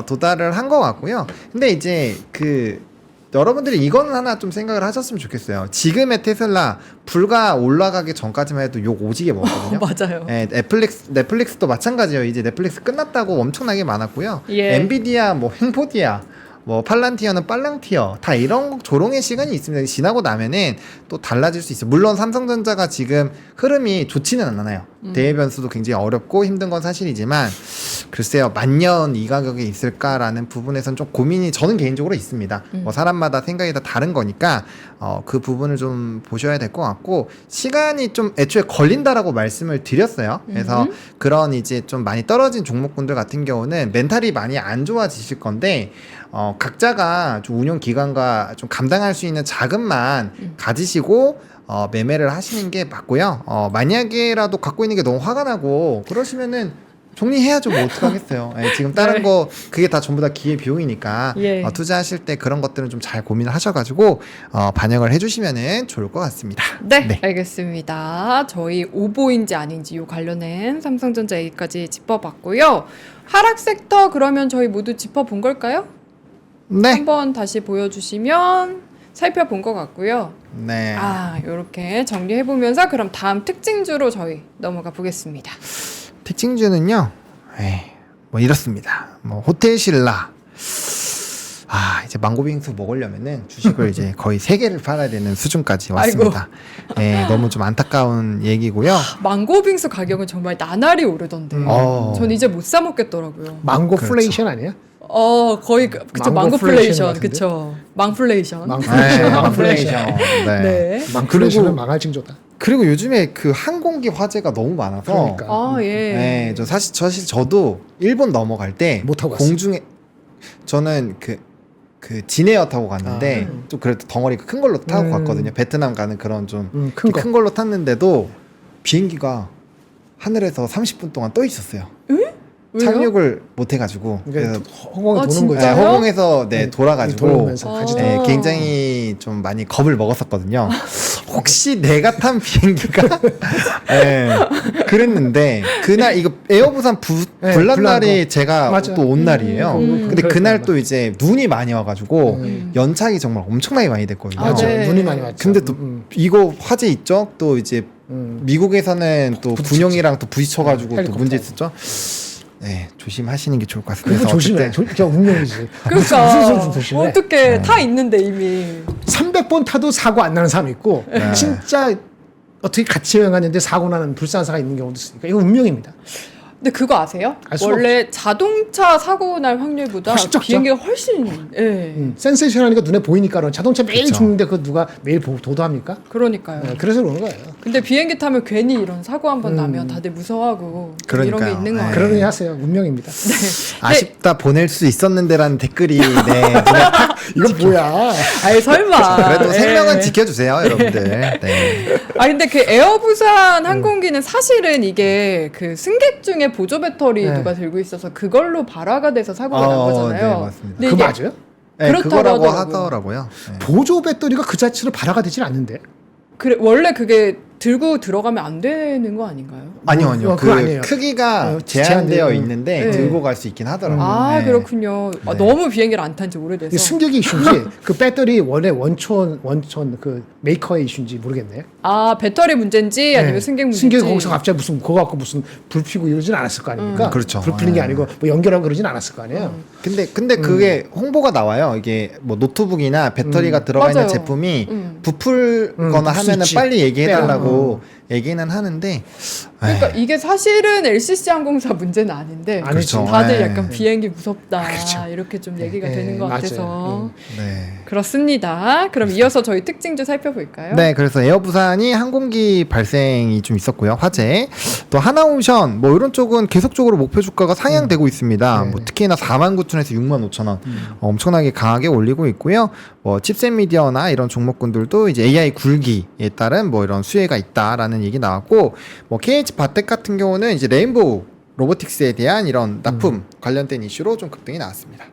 B: 도달을 한 것 같고요. 근데 이제 그 여러분들이 이거는 하나 좀 생각을 하셨으면 좋겠어요. 지금의 테슬라 불과 올라가기 전까지만 해도 욕 오지게 먹었거든요.
A: 맞아요.
B: 예, 넷플릭스도 마찬가지예요. 이제 넷플릭스 끝났다고 엄청나게 많았고요.
A: 예.
B: 엔비디아, 뭐 행포디아, 뭐 팔란티어는 빨랑티어 다 이런 조롱의 시간이 있습니다. 지나고 나면은 또 달라질 수 있어요. 물론 삼성전자가 지금 흐름이 좋지는 않아요. 대외 변수도 굉장히 어렵고 힘든 건 사실이지만 글쎄요, 만년 이 가격에 있을까라는 부분에선 좀 고민이 저는 개인적으로 있습니다. 뭐 사람마다 생각이 다 다른 거니까 그 부분을 좀 보셔야 될 것 같고 시간이 좀 애초에 걸린다라고 말씀을 드렸어요. 그래서 그런 이제 좀 많이 떨어진 종목군들 같은 경우는 멘탈이 많이 안 좋아지실 건데 각자가 좀 운용 기간과 좀 감당할 수 있는 자금만 가지시고 매매를 하시는 게 맞고요. 만약에라도 갖고 있는 게 너무 화가 나고 그러시면은 정리해야죠. 뭐 어떡하겠어요. 예, 지금 다른
A: 네.
B: 거 그게 다 전부 다 기회 비용이니까
A: 예.
B: 투자하실 때 그런 것들은 좀 잘 고민을 하셔가지고 반영을 해주시면은 좋을 것 같습니다.
A: 네, 알겠습니다. 저희 오보인지 아닌지 요 관련된 삼성전자 얘기까지 짚어봤고요. 하락 섹터 그러면 저희 모두 짚어본 걸까요?
B: 네.
A: 한번 다시 보여주시면 살펴본 것 같고요.
B: 네.
A: 이렇게 정리해보면서 그럼 다음 특징주로 저희 넘어가 보겠습니다.
B: 특징주는요, 뭐 이렇습니다. 뭐 호텔신라. 이제 망고빙수 먹으려면은 주식을 이제 거의 3개를 팔아야 되는 수준까지 왔습니다. 너무 좀 안타까운 얘기고요.
A: 망고빙수 가격은 정말 나날이 오르던데. 전 이제 못 사 먹겠더라고요.
C: 망고
B: 그렇죠.
C: 플레이션 아니야?
A: 거의 그쵸,
C: 망고플레이션
A: 망고플레이션, 그쵸. 망플레이션.
C: 망플레이션.
B: 네.
A: 네.
C: 망플레이션은 망할 징조다.
B: 그리고 요즘에 그 항공기 화재가 너무 많아서
C: 그러니까.
A: 예.
B: 저 사실 저도 일본 넘어갈 때
C: 못 타고 갔어요.
B: 공중에 저는 그 진에어 타고 갔는데 좀 그래도 덩어리가 큰 걸로 타고 갔거든요. 베트남 가는 그런 좀
C: 큰 거.
B: 큰 걸로 탔는데도 비행기가 하늘에서 30분 동안 떠 있었어요.
A: 왜요?
B: 착륙을 못 해가지고
C: 그러니까
B: 그래서
C: 허공에 도는
A: 진짜요?
C: 거죠.
B: 허공에서 돌아가지고
C: 돌면서 가지고.
B: 굉장히 좀 많이 겁을 먹었었거든요. 혹시 내가 탄 비행기가 그랬는데 그날 이거 에어부산 불난 날이 제가
C: 맞아.
B: 또 온 날이에요. 근데 그날
C: 그랬구나.
B: 또 이제 눈이 많이 와가지고 연착이 정말 엄청나게 많이 됐거든요.
C: 맞아.
A: 네.
C: 눈이 많이 왔죠.
B: 근데 또 이거 화재 있죠? 또 이제 미국에서는 또
C: 부딪혔지.
B: 군용이랑 또 부딪혀가지고 또
C: 헬리콥터.
B: 문제 있었죠. 네, 조심하시는 게 좋을 것 같습니다.
C: 그거
B: 그래서
C: 조심해.
B: 어쨌든
C: 저 운명이지.
A: 그러니까
C: 무슨 소리 조심해.
A: 어떻게 타 있는데 이미
C: 300번 타도 사고 안 나는 사람 있고
B: 네.
C: 진짜 어떻게 같이 여행 갔는데 사고 나는 불상사가 있는 경우도 있으니까 이거 운명입니다.
A: 근데 그거 아세요?
C: 알 수가
A: 원래 자동차 사고 날 확률보다
C: 훨씬 적죠?
A: 비행기가 훨씬
C: 센세이션하니까 눈에 보이니까 자동차 매일
B: 그쵸.
C: 죽는데 그 누가 매일 도도합니까?
A: 그러니까요.
C: 네, 그래서 그러는 거예요.
A: 근데 비행기 타면 괜히 이런 사고 한 번 나면 다들 무서워하고 이런 게
B: 그러니까요.
A: 있는 거
B: 네.
A: 같아요.
C: 그러니 하세요. 운명입니다.
B: 아쉽다 보낼 수 있었는데라는 댓글이 네, 눈에 탁
C: 이건 뭐야?
A: 아이 설마.
B: 그래도
A: 예.
B: 생명은 지켜주세요, 여러분들. 네.
A: 아 근데 그 에어부산 항공기는 사실은 이게 그 승객 중에 보조 배터리
C: 네.
A: 누가 들고 있어서 그걸로 발화가 돼서 사고가 난 거잖아요.
B: 네, 맞습니다.
A: 근데
C: 그거
A: 이게
C: 맞아요?
B: 네,
A: 그렇다고
B: 그거라고
A: 하더라고요.
B: 하더라고요. 네.
C: 보조 배터리가 그 자체로 발화가 되진 않는데.
A: 그래 원래 그게 들고 들어가면 안 되는 거 아닌가요?
B: 아니요, 아니요.
C: 그거
B: 그
C: 아니에요.
B: 크기가
C: 제한돼요.
B: 제한되어 있는데
A: 네.
B: 들고 갈 수 있긴 하더라고요.
A: 아
B: 네.
A: 그렇군요. 아,
B: 네.
A: 너무 비행기를 안 탄 지 오래돼서.
C: 이게 승객이 이슈인지 그 배터리 원래 원촌 그 메이커의 이슈인지 모르겠네요.
A: 아 배터리 문제인지 아니면
C: 네.
A: 승객 문제인지.
C: 승객이 거기서 갑자기 무슨 그거 갖고 무슨 불 피고 이러진 않았을 거 아닙니까?
B: 그렇죠.
C: 불 피는 게
B: 네.
C: 아니고 뭐 연결하고 그러진 않았을 거 아니에요.
B: 근데 그게 홍보가 나와요. 이게 뭐 노트북이나 배터리가 들어가
A: 맞아요.
B: 있는 제품이
A: 음.
B: 부풀거나
C: 부풀 수
B: 하면은
C: 있지.
B: 빨리 얘기해달라고 얘기는 하는데.
A: 그러니까
B: 에이,
A: 이게 사실은 LCC 항공사 문제는 아닌데
C: 아니죠.
A: 다들
B: 네.
A: 약간 비행기 무섭다
C: 그렇죠.
A: 이렇게 좀 얘기가
C: 네,
A: 되는 것
C: 맞아요.
A: 같아서
B: 네.
A: 그렇습니다. 그럼 이어서 저희 특징 좀 살펴볼까요?
B: 네, 그래서 에어부산이 항공기 발생이 좀 있었고요. 화재. 또 하나오션 뭐 이런 쪽은 계속적으로 목표 주가가 상향되고 있습니다.
C: 네.
B: 뭐 특히나 49,000원에서 65,000원 엄청나게 강하게 올리고 있고요. 뭐 칩셋 미디어나 이런 종목군들도 이제 AI 굴기에 따른 뭐 이런 수혜가 있다라는 얘기 나왔고, 뭐 KH 바텍 같은 경우는 이제 레인보우 로보틱스에 대한 이런 납품 관련된 이슈로 좀 급등이 나왔습니다.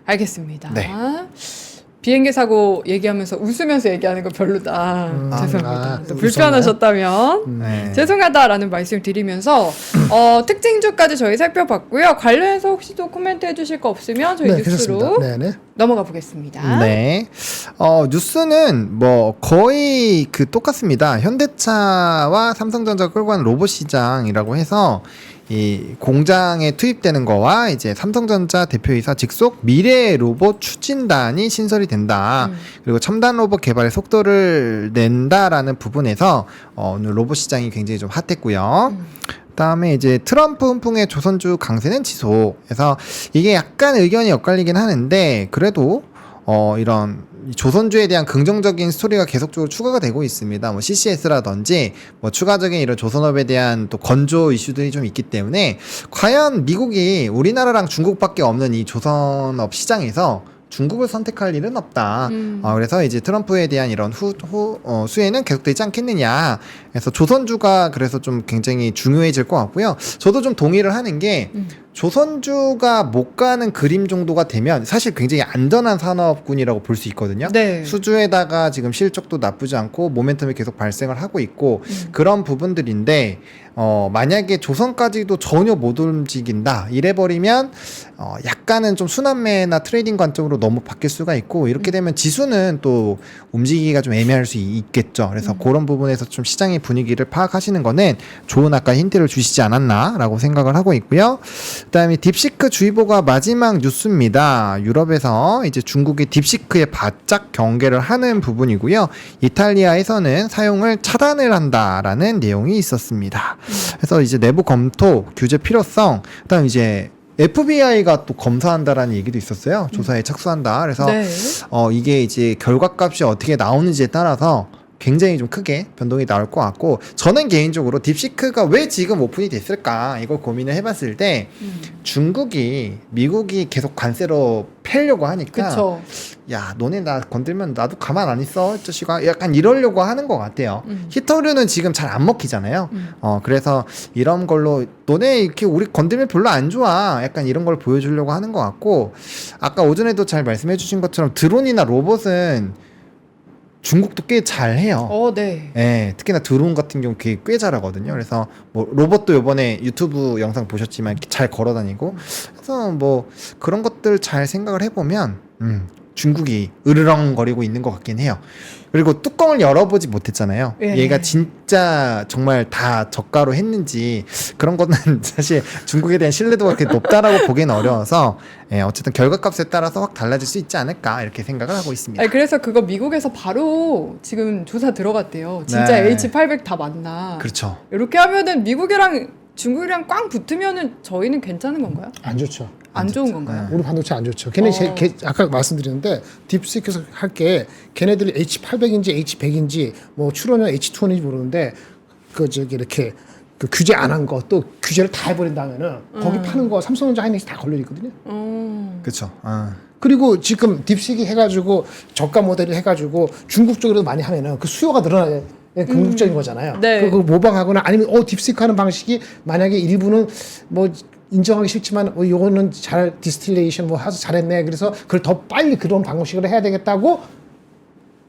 A: 알겠습니다.
B: 네.
A: 비행기 사고 얘기하면서 웃으면서 얘기하는 거 별로다. 죄송합니다.
C: 아,
A: 또
C: 웃었나요?
A: 불편하셨다면
B: 네.
A: 죄송하다라는 말씀 드리면서 특징주까지 저희 살펴봤고요. 관련해서 혹시 또 코멘트 해주실 거 없으면 저희 뉴스로
C: 괜찮습니다. 네네.
A: 넘어가 보겠습니다.
B: 네. 뉴스는 뭐 거의 그 똑같습니다. 현대차와 삼성전자 끌고 가는 로봇 시장이라고 해서 이 공장에 투입되는 거와 이제 삼성전자 대표이사 직속 미래 로봇 추진단이 신설이 된다. 그리고 첨단 로봇 개발에 속도를 낸다라는 부분에서 오늘 로봇 시장이 굉장히 좀 핫했고요. 그다음에 이제 트럼프 훈풍의 조선주 강세는 지속해서 이게 약간 의견이 엇갈리긴 하는데 그래도 이런 조선주에 대한 긍정적인 스토리가 계속적으로 추가가 되고 있습니다. 뭐 CCS라든지 뭐 추가적인 이런 조선업에 대한 또 건조 이슈들이 좀 있기 때문에 과연 미국이 우리나라랑 중국밖에 없는 이 조선업 시장에서 중국을 선택할 일은 없다. 그래서 이제 트럼프에 대한 이런 수혜는 계속되지 않겠느냐. 그래서 조선주가 그래서 좀 굉장히 중요해질 것 같고요. 저도 좀 동의를 하는 게 조선주가 못 가는 그림 정도가 되면 사실 굉장히 안전한 산업군이라고 볼 수 있거든요.
A: 네.
B: 수주에다가 지금 실적도 나쁘지 않고 모멘텀이 계속 발생을 하고 있고 그런 부분들인데 만약에 조선까지도 전혀 못 움직인다 이래버리면 약간은 좀 순환매나 트레이딩 관점으로 너무 바뀔 수가 있고 이렇게 되면 지수는 또 움직이기가 좀 애매할 수 있겠죠. 그래서 그런 부분에서 좀 시장의 분위기를 파악하시는 거는 좋은 아까 힌트를 주시지 않았나라고 생각을 하고 있고요. 그다음에 딥시크 주의보가 마지막 뉴스입니다. 유럽에서 이제 중국이 딥시크에 바짝 경계를 하는 부분이고요. 이탈리아에서는 사용을 차단을 한다라는 내용이 있었습니다. 그래서 이제 내부 검토, 규제 필요성, 그다음 이제 FBI가 또 검사한다라는 얘기도 있었어요. 조사에 착수한다. 그래서
A: 네.
B: 이게 이제 결과값이 어떻게 나오는지에 따라서 굉장히 좀 크게 변동이 나올 것 같고 저는 개인적으로 딥시크가 왜 지금 오픈이 됐을까 이걸 고민을 해봤을 때 중국이 미국이 계속 관세로 패려고 하니까
A: 그쵸.
B: 야 너네 나 건들면 나도 가만 안 있어 이 자식아 약간 이러려고 하는 것 같아요. 히터류는 지금 잘 안 먹히잖아요. 그래서 이런 걸로 너네 이렇게 우리 건들면 별로 안 좋아 약간 이런 걸 보여주려고 하는 것 같고 아까 오전에도 잘 말씀해 주신 것처럼 드론이나 로봇은 중국도 꽤 잘해요.
A: 네.
B: 예, 특히나 드론 같은 경우 꽤 잘하거든요. 그래서 뭐 로봇도 이번에 유튜브 영상 보셨지만 이렇게 잘 걸어다니고 그래서 뭐 그런 것들 잘 생각을 해보면 중국이 으르렁거리고 있는 것 같긴 해요. 그리고 뚜껑을 열어보지 못했잖아요.
A: 예.
B: 얘가 진짜 정말 다 저가로 했는지 그런 거는 사실 중국에 대한 신뢰도가 그렇게 높다라고 보기는 어려워서 예, 어쨌든 결과값에 따라서 확 달라질 수 있지 않을까 이렇게 생각을 하고 있습니다.
A: 아니, 그래서 그거 미국에서 바로 지금 조사 들어갔대요. 진짜
B: 네.
A: H800 다 맞나.
B: 그렇죠.
A: 이렇게 하면은 미국이랑 중국이랑 꽝 붙으면은 저희는 괜찮은 건가요?
C: 안 좋죠.
A: 안 좋은 건가요?
C: 우리 반도체 안 좋죠. 걔네 아까 말씀드렸는데 딥시크에서 할 게 걔네들이 H800인지 H100인지 뭐 출원형 H200인지 모르는데 그 저기 이렇게 그 규제 안 한 거 또 규제를 다 해버린 다음에는 거기 파는 거 삼성전자 하이닉스 다 걸려 있거든요.
B: 그렇죠. 아.
C: 그리고 지금 딥시크 해가지고 저가 모델을 해가지고 중국 쪽으로 많이 하면은 그 수요가 늘어나요. 궁극적인 거잖아요.
A: 네.
C: 그거 모방하거나 아니면 딥시크 하는 방식이 만약에 일부는 뭐 인정하기 싫지만 요거는 잘 디스틸레이션 뭐 해서 잘했네. 그래서 그걸 더 빨리 그런 방식으로 해야 되겠다고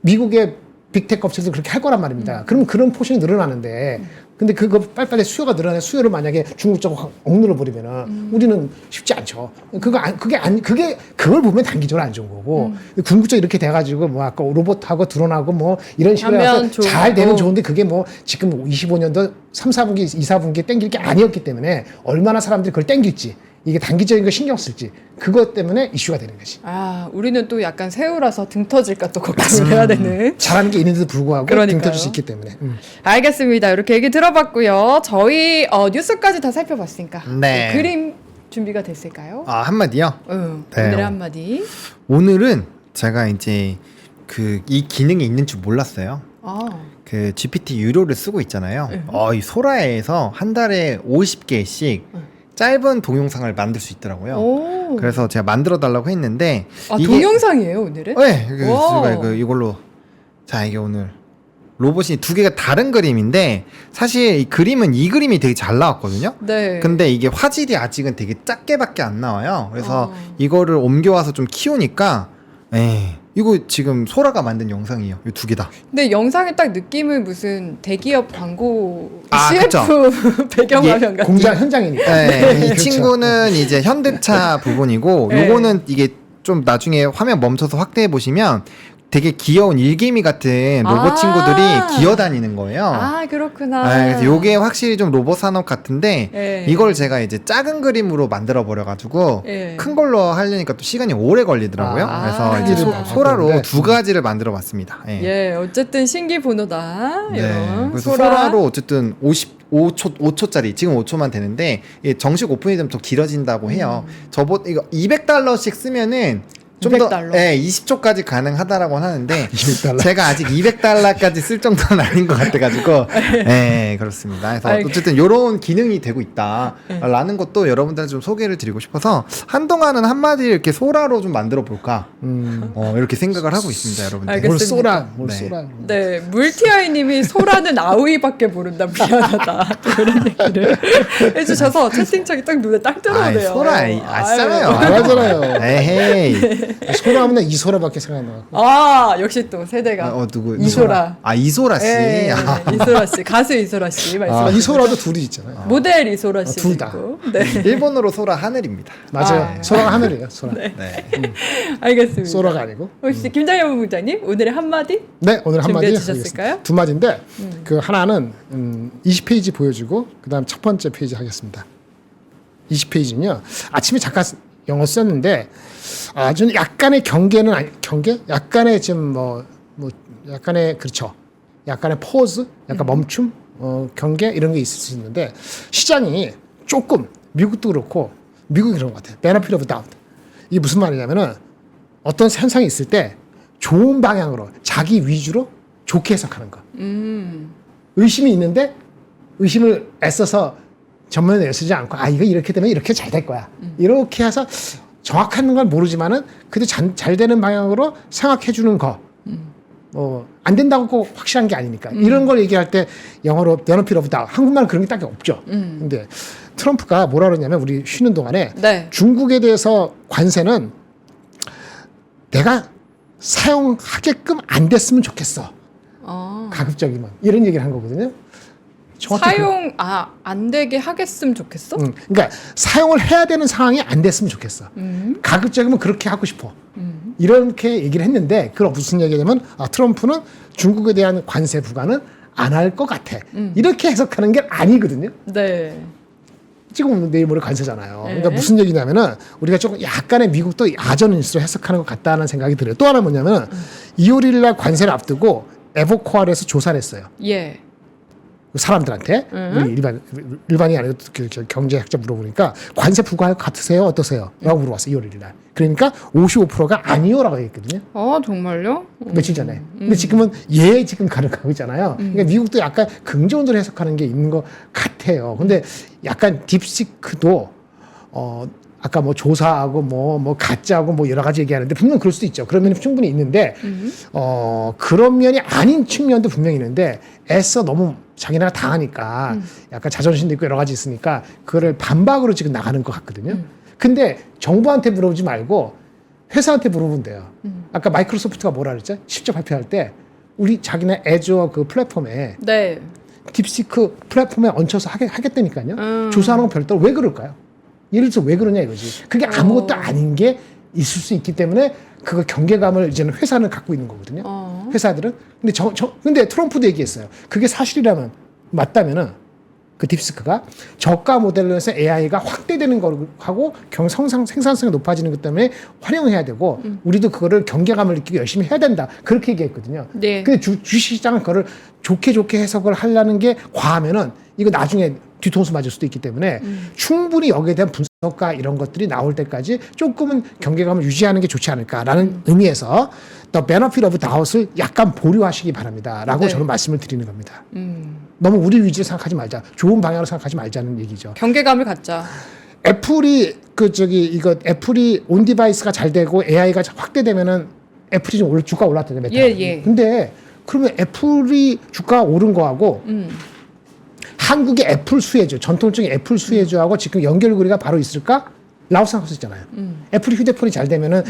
C: 미국의 빅테크 업체도 그렇게 할 거란 말입니다. 그럼 그런 포션이 늘어나는데 근데 그거 빨리빨리 수요가 늘어나는 수요를 만약에 중국 쪽으로 억눌러 버리면은 우리는 쉽지 않죠. 그걸 보면 단기적으로 안 좋은 거고 궁극적으로 이렇게 돼가지고 뭐 아까 로봇하고 드론하고 뭐 이런 식으로
A: 하면
C: 해서 잘
A: 좋고.
C: 되면 좋은데 그게 뭐 지금 25년도 3, 4분기, 2, 4분기에 땡길 게 아니었기 때문에 얼마나 사람들이 그걸 땡길지 이게 단기적인 거 신경 쓸지 그것 때문에 이슈가 되는 거지.
A: 아, 우리는 또 약간 새우라서 등 터질까 또 걱정을 해야 되는.
C: 잘하는 게 있는데도 불구하고
A: 그러니까요.
C: 등 터질 수 있기 때문에.
A: 알겠습니다. 이렇게 얘기 들어봤고요. 저희 뉴스까지 다 살펴봤으니까
B: 네.
A: 그림 준비가 됐을까요?
B: 아, 한마디요?
A: 응.
B: 네.
A: 오늘의 한마디.
B: 오늘은 제가 이제 그 이 기능이 있는 줄 몰랐어요.
A: 아,
B: 그 GPT 유료를 쓰고 있잖아요. 이 소라에서 한 달에 50개씩 짧은 동영상을 만들 수 있더라고요.
A: 오.
B: 그래서 제가 만들어 달라고 했는데
A: 아, 동영상이에요 오늘은?
B: 네,
A: 와.
B: 이걸로 자 이게 오늘 로봇이 두 개가 다른 그림인데 사실 이 그림은 이 그림이 되게 잘 나왔거든요.
A: 네.
B: 근데 이게 화질이 아직은 되게 작게밖에 안 나와요. 그래서
A: 어.
B: 이거를 옮겨와서 좀 키우니까 이거 지금 소라가 만든 영상이에요. 이 두 개 다.
A: 근데 영상에 딱 느낌은 무슨 대기업 광고
B: 아,
A: CF 배경화면 같은.
C: 공장 현장이니까.
B: 네, 이
C: 그렇죠.
B: 친구는 이제 현대차 부분이고
A: 네.
B: 요거는 이게 좀 나중에 화면 멈춰서 확대해 보시면 되게 귀여운 일개미 같은 로봇
A: 아.
B: 친구들이 기어다니는 거예요.
A: 아, 그렇구나.
B: 그래서 요게 확실히 좀 로봇 산업 같은데
A: 네.
B: 이걸 제가 이제 작은 그림으로 만들어 버려가지고
A: 네.
B: 큰 걸로 하려니까 또 시간이 오래 걸리더라고요.
C: 아,
B: 그래서 이제
C: 크기를
B: 소라로
C: 바꿨는데.
B: 두 가지를 만들어 봤습니다. 예.
A: 예, 어쨌든 신기분호다.
B: 네.
A: 이런
B: 그래서
A: 소라.
B: 소라로 어쨌든 5초짜리 지금 5초만 되는데 이게 정식 오픈이 되면 더 길어진다고 해요. 이거 $200씩 쓰면은 좀 더,
A: 200달러.
B: 20초까지 가능하다라고 하는데
C: 200달러.
B: 제가 아직 200달러까지 쓸 정도는 아닌 것 같아가지고 그렇습니다. 그래서 어쨌든 이런 기능이 되고 있다라는 것도 여러분들한테 좀 소개를 드리고 싶어서 한동안은 한마디 이렇게 소라로 좀 만들어 볼까 이렇게 생각을 하고 있습니다, 여러분들.
A: 알겠습니다.
C: 뭘 쏘라, 뭘
B: 네.
C: 쏘라.
A: 네, 물티아이님이 소라는 아우이밖에 모른다 미안하다 그런 얘기를 해주셔서 채팅창이 딱 눈에 딱 들어오네요.
B: 소라 아시잖아요.
C: 알잖아요.
B: 에헤이.
C: 소라 하면 이소라밖에 생각 안 나.
A: 아, 역시 또 세대가
B: 누구?
A: 이소라.
B: 이소라 씨.
A: 예, 이소라 씨, 가수 이소라 씨 말씀.
C: 이소라도 둘이 있잖아요.
A: 모델 이소라 씨도
C: 둘 다.
A: 있고. 네,
B: 일본어로 소라 하늘입니다.
C: 맞아요. 소라가 하늘이에요. 소라.
B: 네.
A: 알겠습니다.
C: 소라가 아니고.
A: 혹시 김장현 부장님 오늘의 한마디?
C: 네, 오늘 한마디
A: 준비해
C: 하겠습니다.
A: 주셨을까요?
C: 두 마디인데 그 하나는 20페이지 보여주고 그다음 첫 번째 페이지 하겠습니다. 20페이지는요. 아침에 잠깐 영어 썼는데 아주 약간의 경계는 경계? 약간의 좀 약간의 그렇죠. 약간의 포즈, 약간 멈춤, 경계 이런 게 있을 수 있는데 시장이 조금 미국도 그렇고 미국이 그런 것 같아요. benefit of doubt. 이게 무슨 말이냐면은 어떤 현상이 있을 때 좋은 방향으로 자기 위주로 좋게 해석하는 거. 의심이 있는데 의심을 애써서 전면에 내쓰지 않고 이거 이렇게 되면 이렇게 잘 될 거야. 이렇게 해서 정확한 건 모르지만은 그래도 잘 되는 방향으로 생각해 주는 거. 안 된다고 꼭 확실한 게 아니니까. 이런 걸 얘기할 때 영어로 benefit of doubt. 한국말은 그런 게 딱히 없죠. 근데 트럼프가 뭐라 그러냐면 우리 쉬는 동안에
A: 네.
C: 중국에 대해서 관세는 내가 사용하게끔 안 됐으면 좋겠어. 가급적이면. 이런 얘기를 한 거거든요. 정확히
A: 사용 안 되게 하겠으면 좋겠어?
C: 그러니까 사용을 해야 되는 상황이 안 됐으면 좋겠어. 가급적이면 그렇게 하고 싶어. 이렇게 얘기를 했는데 그걸 무슨 얘기냐면 트럼프는 중국에 대한 관세 부과는 안 할 것 같아. 이렇게 해석하는 게 아니거든요.
A: 네.
C: 지금 내일 모레 관세잖아요. 그러니까
A: 네.
C: 무슨 얘기냐면은 우리가 조금 약간의 미국도 야전 인수로 해석하는 것 같다는 생각이 들어요. 또 하나 뭐냐면은 2월 1일 날 관세를 앞두고 에버코알에서 조사를 했어요.
A: 예.
C: 사람들한테 우리 일반이 아니고 경제학자 물어보니까 관세 부과할 것 같으세요? 어떠세요? 라고 물어봤어요. 2월 1일 날. 그러니까 55%가 아니요라고 했거든요.
A: 정말요?
C: 며칠 전에. 근데 지금은 지금 가능하고 있잖아요. 그러니까 미국도 약간 긍정적으로 해석하는 게 있는 것 같아요. 근데 약간 딥시크도 아까 뭐 조사하고 뭐 가짜하고 뭐 여러 가지 얘기하는데 분명 그럴 수도 있죠. 그런 면이 충분히 있는데 그런 면이 아닌 측면도 분명히 있는데 애써 너무 자기네가 당하니까 약간 자존심도 있고 여러 가지 있으니까 그거를 반박으로 지금 나가는 것 같거든요. 근데 정부한테 물어보지 말고 회사한테 물어보면 돼요. 아까 마이크로소프트가 뭐라 그랬죠? 실적 발표할 때 우리 자기네 애저 그 플랫폼에
A: 네.
C: 딥시크 플랫폼에 얹혀서 하겠다니까요. 조사하는 건 별도로 왜 그럴까요? 예를 들어서 왜 그러냐 이거지. 그게 아무것도 아닌 게 있을 수 있기 때문에 그거 경계감을 이제는 회사는 갖고 있는 거거든요. 회사들은. 근데 근데 트럼프도 얘기했어요. 그게 사실이라면 맞다면은 그 딥시크가 저가 모델로 해서 AI가 확대되는 거하고 생산성이 높아지는 것 때문에 활용해야 되고 우리도 그거를 경계감을 느끼고 열심히 해야 된다. 그렇게 얘기했거든요.
A: 네.
C: 근데 주식시장은 그거를 좋게 해석을 하려는 게 과하면은 이거 나중에 뒤통수 맞을 수도 있기 때문에 충분히 여기에 대한 분석과 이런 것들이 나올 때까지 조금은 경계감을 유지하는 게 좋지 않을까라는 의미에서 The benefit of doubt을 약간 보류하시기 바랍니다라고
A: 네.
C: 저는 말씀을 드리는 겁니다. 너무 우리 위주로 생각하지 말자. 좋은 방향으로 생각하지 말자는 얘기죠.
A: 경계감을 갖자.
C: 애플이 애플이 온 디바이스가 잘 되고 AI가 확대되면은 애플이 좀 주가 올랐다잖아요.
A: 예.
C: 근데 그러면 애플이 주가 오른 거하고 한국의 애플 수혜주, 전통적인 애플 수혜주하고 지금 연결고리가 바로 있을까? 라고 생각할 수 있잖아요. 애플이 휴대폰이 잘 되면은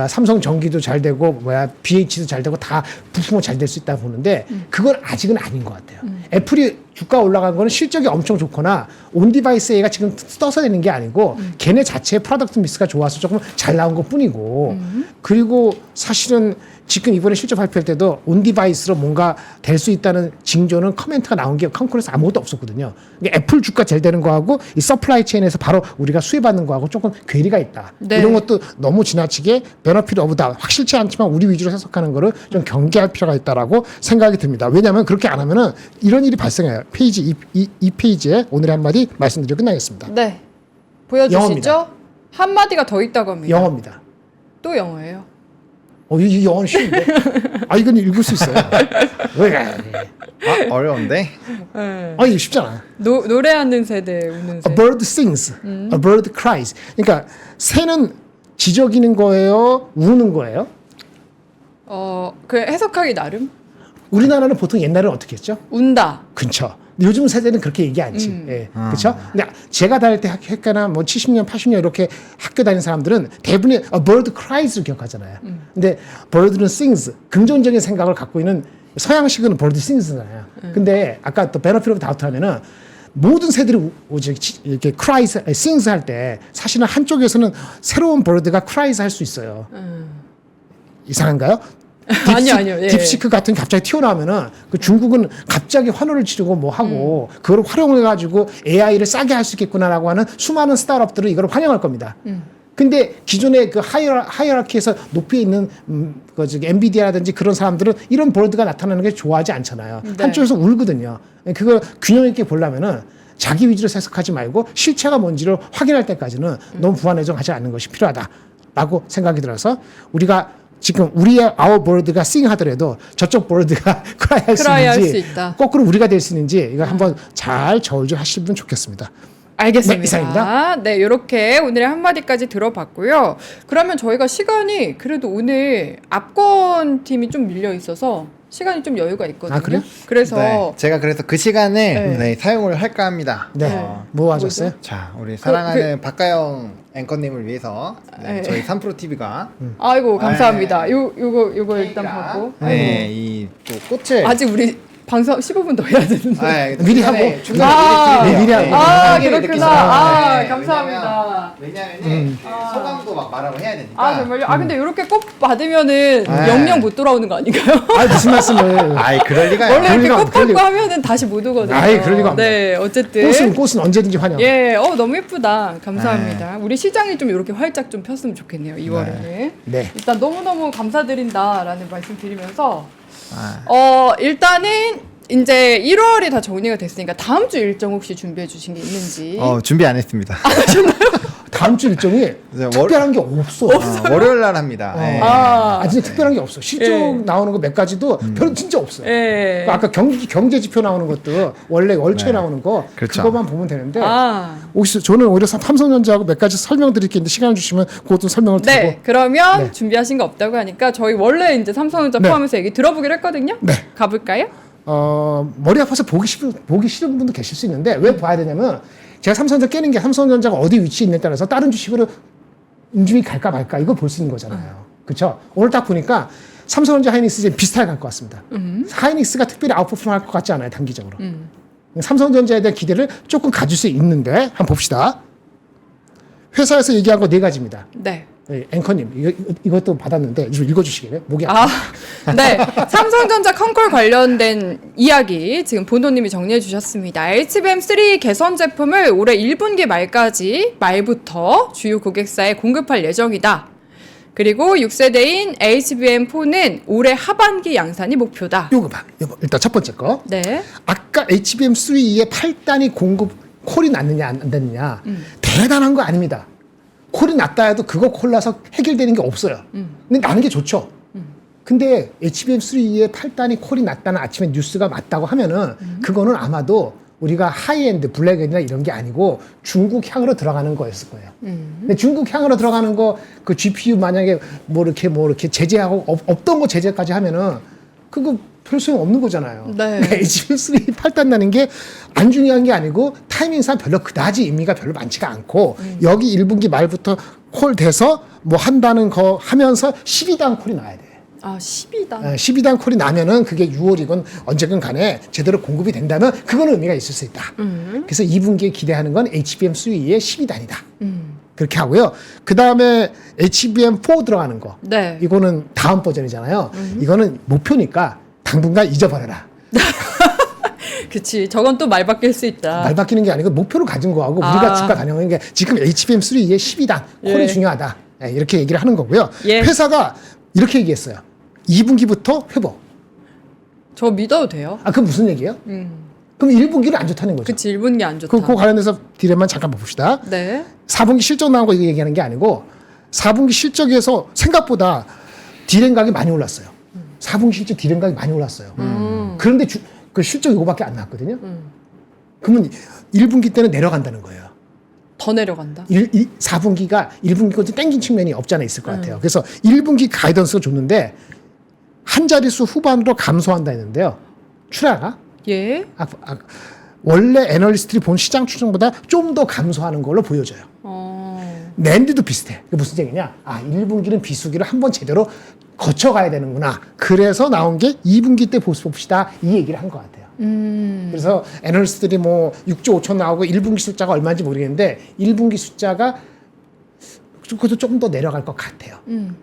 C: 삼성 전기도 잘 되고 BH도 잘 되고 다 부품은 잘 될 수 있다 보는데 그건 아직은 아닌 것 같아요. 애플이 주가 올라간 거는 실적이 엄청 좋거나 온 디바이스 A가 지금 떠서 되는 게 아니고 걔네 자체의 프로덕트 믹스가 좋아서 조금 잘 나온 것 뿐이고 그리고 사실은 지금 이번에 실적 발표할 때도 온 디바이스로 뭔가 될 수 있다는 징조는 커멘트가 나온 게 컨콜에서 아무것도 없었거든요. 그러니까 애플 주가 잘 되는 거하고 이 서플라이 체인에서 바로 우리가 수혜받는 거하고 조금 괴리가 있다.
A: 네.
C: 이런 것도 너무 지나치게 베너핏 오브 다 확실치 않지만 우리 위주로 해석하는 거를 좀 경계할 필요가 있다라고 생각이 듭니다. 왜냐하면 그렇게 안 하면은 이런 일이 발생해요. 페이지 이 페이지에 오늘의 한마디 말씀드리고 끝나겠습니다.
A: 네. 보여주시죠?
C: 영어입니다.
A: 한마디가 더 있다고 합니다.
C: 영어입니다.
A: 또 영어예요.
C: 이 영어는 쉬운데? 이건 읽을 수 있어요. 왜?
B: 어려운데?
A: 네.
C: 이거 쉽잖아.
A: 노래하는 세대, 우는
C: A
A: 세대.
C: bird sings, a bird cries. 그러니까 새는 지저귀는 거예요, 우는 거예요?
A: 그 해석하기 나름?
C: 우리나라는 보통 옛날에는 어떻게 했죠?
A: 운다.
C: 그렇죠. 요즘 세대는 그렇게 얘기 안 지. 예. 그렇죠? 근데 제가 다닐 때 학교나 뭐 70년, 80년 이렇게 학교 다니는 사람들은 대부분이 a bird cries를 기억하잖아요. 근데 bird는 sings, 긍정적인 생각을 갖고 있는 서양식은 bird sings잖아요. 근데 아까 또 benefit of doubt 하면은 모든 새들이 이렇게 cries, sings 할 때 사실은 한쪽에서는 새로운 bird가 cries 할 수 있어요. 이상한가요?
A: 아니요. 예.
C: 딥시크 같은 게 갑자기 튀어나오면은 그 중국은 갑자기 환호를 치르고 뭐 하고 그걸 활용해 가지고 AI를 싸게 할 수 있겠구나라고 하는 수많은 스타트업들은 이걸 환영할 겁니다. 근데 기존의 그 하이어라키에서 높이 있는 엔비디아라든지 그런 사람들은 이런 보드가 나타나는 게 좋아하지 않잖아요.
A: 네.
C: 한쪽에서 울거든요. 그걸 균형 있게 보려면은 자기 위주로 해석하지 말고 실체가 뭔지를 확인할 때까지는 너무 부안해정하지 않는 것이 필요하다라고 생각이 들어서 우리가 지금 우리의 our bird가 sing 하더라도 저쪽 bird가 cry 할 수 있는지 거꾸로 우리가 될 수 있는지 이거 한번 잘 저울질 하시면 좋겠습니다.
A: 알겠습니다.
C: 네, 이상입니다.
A: 네, 이렇게 오늘의 한마디까지 들어봤고요. 그러면 저희가 시간이 그래도 오늘 압권 팀이 좀 밀려 있어서 시간이 좀 여유가 있거든요.
C: 그래요?
A: 그래서
B: 네, 제가 그래서 그 시간을
A: 네.
B: 사용을 할까 합니다.
C: 네. 뭐 하셨어요?
B: 자, 우리 사랑하는 박가영 앵커님을 위해서
A: 네.
B: 저희 3프로 TV가
A: 아이고 감사합니다.
B: 네.
A: 요거 일단
B: 저희가
A: 받고.
B: 네, 이 또 꽃을
A: 아직 우리 방송 15분 더 해야 되는데.
B: 아,
C: 미리 하고.
B: 중간에
C: 미리 하고.
A: 그렇구나.
B: 네,
A: 감사합니다.
B: 왜냐면은 소감도 막 말하고 해야 되니까.
A: 아 정말요? 아 근데 이렇게 꼭 받으면은
B: 네.
A: 영영 못 돌아오는 거 아닌가요?
C: 무슨 말씀을.
B: 아이 그럴 리가요.
A: 원래 이렇게
C: 그럴
A: 꼭
C: 리가- 그럴
A: 받고
C: 리가-
A: 하면은 다시 못 오거든요.
C: 아이, 그럴 리가 없네.
A: 네, 어쨌든.
C: 꽃은 언제든지 환영.
A: 예, 너무 예쁘다. 감사합니다. 우리 시장이 좀 이렇게 활짝 좀 폈으면 좋겠네요. 2월에.
C: 네.
A: 일단 너무너무 감사드린다라는 말씀 드리면서
B: 아.
A: 일단은 이제 1월이 다 정리가 됐으니까 다음 주 일정 혹시 준비해 주신 게 있는지.
B: 준비 안 했습니다.
C: 다음 주 일정이
B: 월-
C: 특별한 게 없어.
B: 월요일 날 합니다. 예.
C: 진짜 특별한 게 없어. 실적
A: 예.
C: 나오는 거 몇 가지도 별로 진짜 없어.
A: 예.
C: 아까 경제 지표 나오는 것도 원래 월초에
B: 네.
C: 나오는 거
B: 그렇죠.
C: 그것만 보면 되는데
A: 아.
C: 혹시 저는 오히려 삼성전자하고 몇 가지 설명드릴 게 있는데 시간 주시면 그것도 설명을 드리고
A: 네, 그러면
C: 네.
A: 준비하신 거 없다고 하니까 저희 원래 이제 삼성전자
C: 네.
A: 포함해서 얘기 들어보기로 했거든요.
C: 네.
A: 가볼까요?
C: 머리 아파서 보기 싫은 분도 계실 수 있는데 왜 봐야 되냐면 제가 삼성전자 깨는 게 삼성전자가 어디 위치에 있느냐에 따라서 다른 주식으로 움직임이 갈까 말까 이걸 볼 수 있는 거잖아요. 그렇죠? 오늘 딱 보니까 삼성전자 하이닉스 이제 비슷하게 갈 것 같습니다. 하이닉스가 특별히 아웃퍼폼 할 것 같지 않아요. 단기적으로. 삼성전자에 대한 기대를 조금 가질 수 있는데 한번 봅시다. 회사에서 얘기한 거 네 가지입니다.
A: 네.
C: 네, 앵커님 이것도 받았는데 좀 읽어주시겠어요? 목이
A: 아, 네. 삼성전자 컨콜 관련된 이야기 지금 본도님이 정리해 주셨습니다. HBM3 개선 제품을 올해 1분기 말부터 주요 고객사에 공급할 예정이다. 그리고 6세대인 HBM4는 올해 하반기 양산이 목표다.
C: 요거 봐. 일단 첫 번째 거.
A: 네.
C: 아까 HBM3의 8단위 공급 콜이 났느냐 안 됐느냐 대단한 거 아닙니다. 콜이 났다 해도 그거 콜라서 해결되는 게 없어요. 근데 나는 게 좋죠. 근데 HBM3의 8단위 콜이 났다는 아침에 뉴스가 맞다고 하면은 그거는 아마도 우리가 하이엔드 블랙엔이나 이런 게 아니고 중국 향으로 들어가는 거였을 거예요. 근데 중국 향으로 들어가는 거 그 GPU 만약에 뭐 이렇게 제재하고 없던 거 제재까지 하면은 그거 별 소용 없는 거잖아요.
A: 네.
C: 그러니까 HBM3 8단 나는 게 안 중요한 게 아니고 타이밍상 별로 그다지 의미가 별로 많지가 않고 여기 1분기 말부터 콜 돼서 뭐 한다는 거 하면서 12단 콜이 나야 돼.
A: 아, 10이다.
C: 12단 콜이 나면은 그게 6월이건 언제건 간에 제대로 공급이 된다면 그거는 의미가 있을 수 있다. 그래서 2분기에 기대하는 건 HBM3의 12단이다. 그렇게 하고요. 그 다음에 HBM4 들어가는 거.
A: 네.
C: 이거는 다음 버전이잖아요. 이거는 목표니까 당분간 잊어버려라.
A: 그치. 저건 또 말 바뀔 수 있다.
C: 말 바뀌는 게 아니고 목표를 가진 거하고 우리가 주가 다녀오는 게 지금 HBM3의 12단 콜이
A: 예.
C: 중요하다. 네, 이렇게 얘기를 하는 거고요.
A: 예.
C: 회사가 이렇게 얘기했어요. 2분기부터 회복.
A: 저 믿어도 돼요?
C: 그럼 무슨 얘기예요? 그럼 1분기는 안 좋다는 거죠.
A: 그치. 1분기 안 좋다.
C: 그 관련해서 디레만 잠깐 봅시다.
A: 네.
C: 4분기 실적 나온 거 이거 얘기하는 게 아니고 4분기 실적에서 생각보다 디램 가격이 많이 올랐어요. 4분기 실적 디램 가격이 많이 올랐어요. 그런데 그 실적 이거밖에 안 나왔거든요. 그러면 1분기 때는 내려간다는 거예요.
A: 더 내려간다.
C: 4분기가 1분기가 좀 땡긴 측면이 없잖아 있을 것 같아요. 그래서 1분기 가이던스가 줬는데 한 자릿수 후반으로 감소한다 했는데요. 출하가
A: 예.
C: 원래 애널리스트들이 본 시장 추정보다 좀 더 감소하는 걸로 보여져요. 낸드도 비슷해. 그게 무슨 얘기냐? 1분기는 비수기를 한번 제대로 거쳐가야 되는구나. 그래서 나온 게 2분기 때 봅시다. 이 얘기를 한 것 같아요. 그래서 애널리스트들이 뭐 6조 5천 나오고 1분기 숫자가 얼마인지 모르겠는데 1분기 숫자가 그것도 조금 더 내려갈 것 같아요.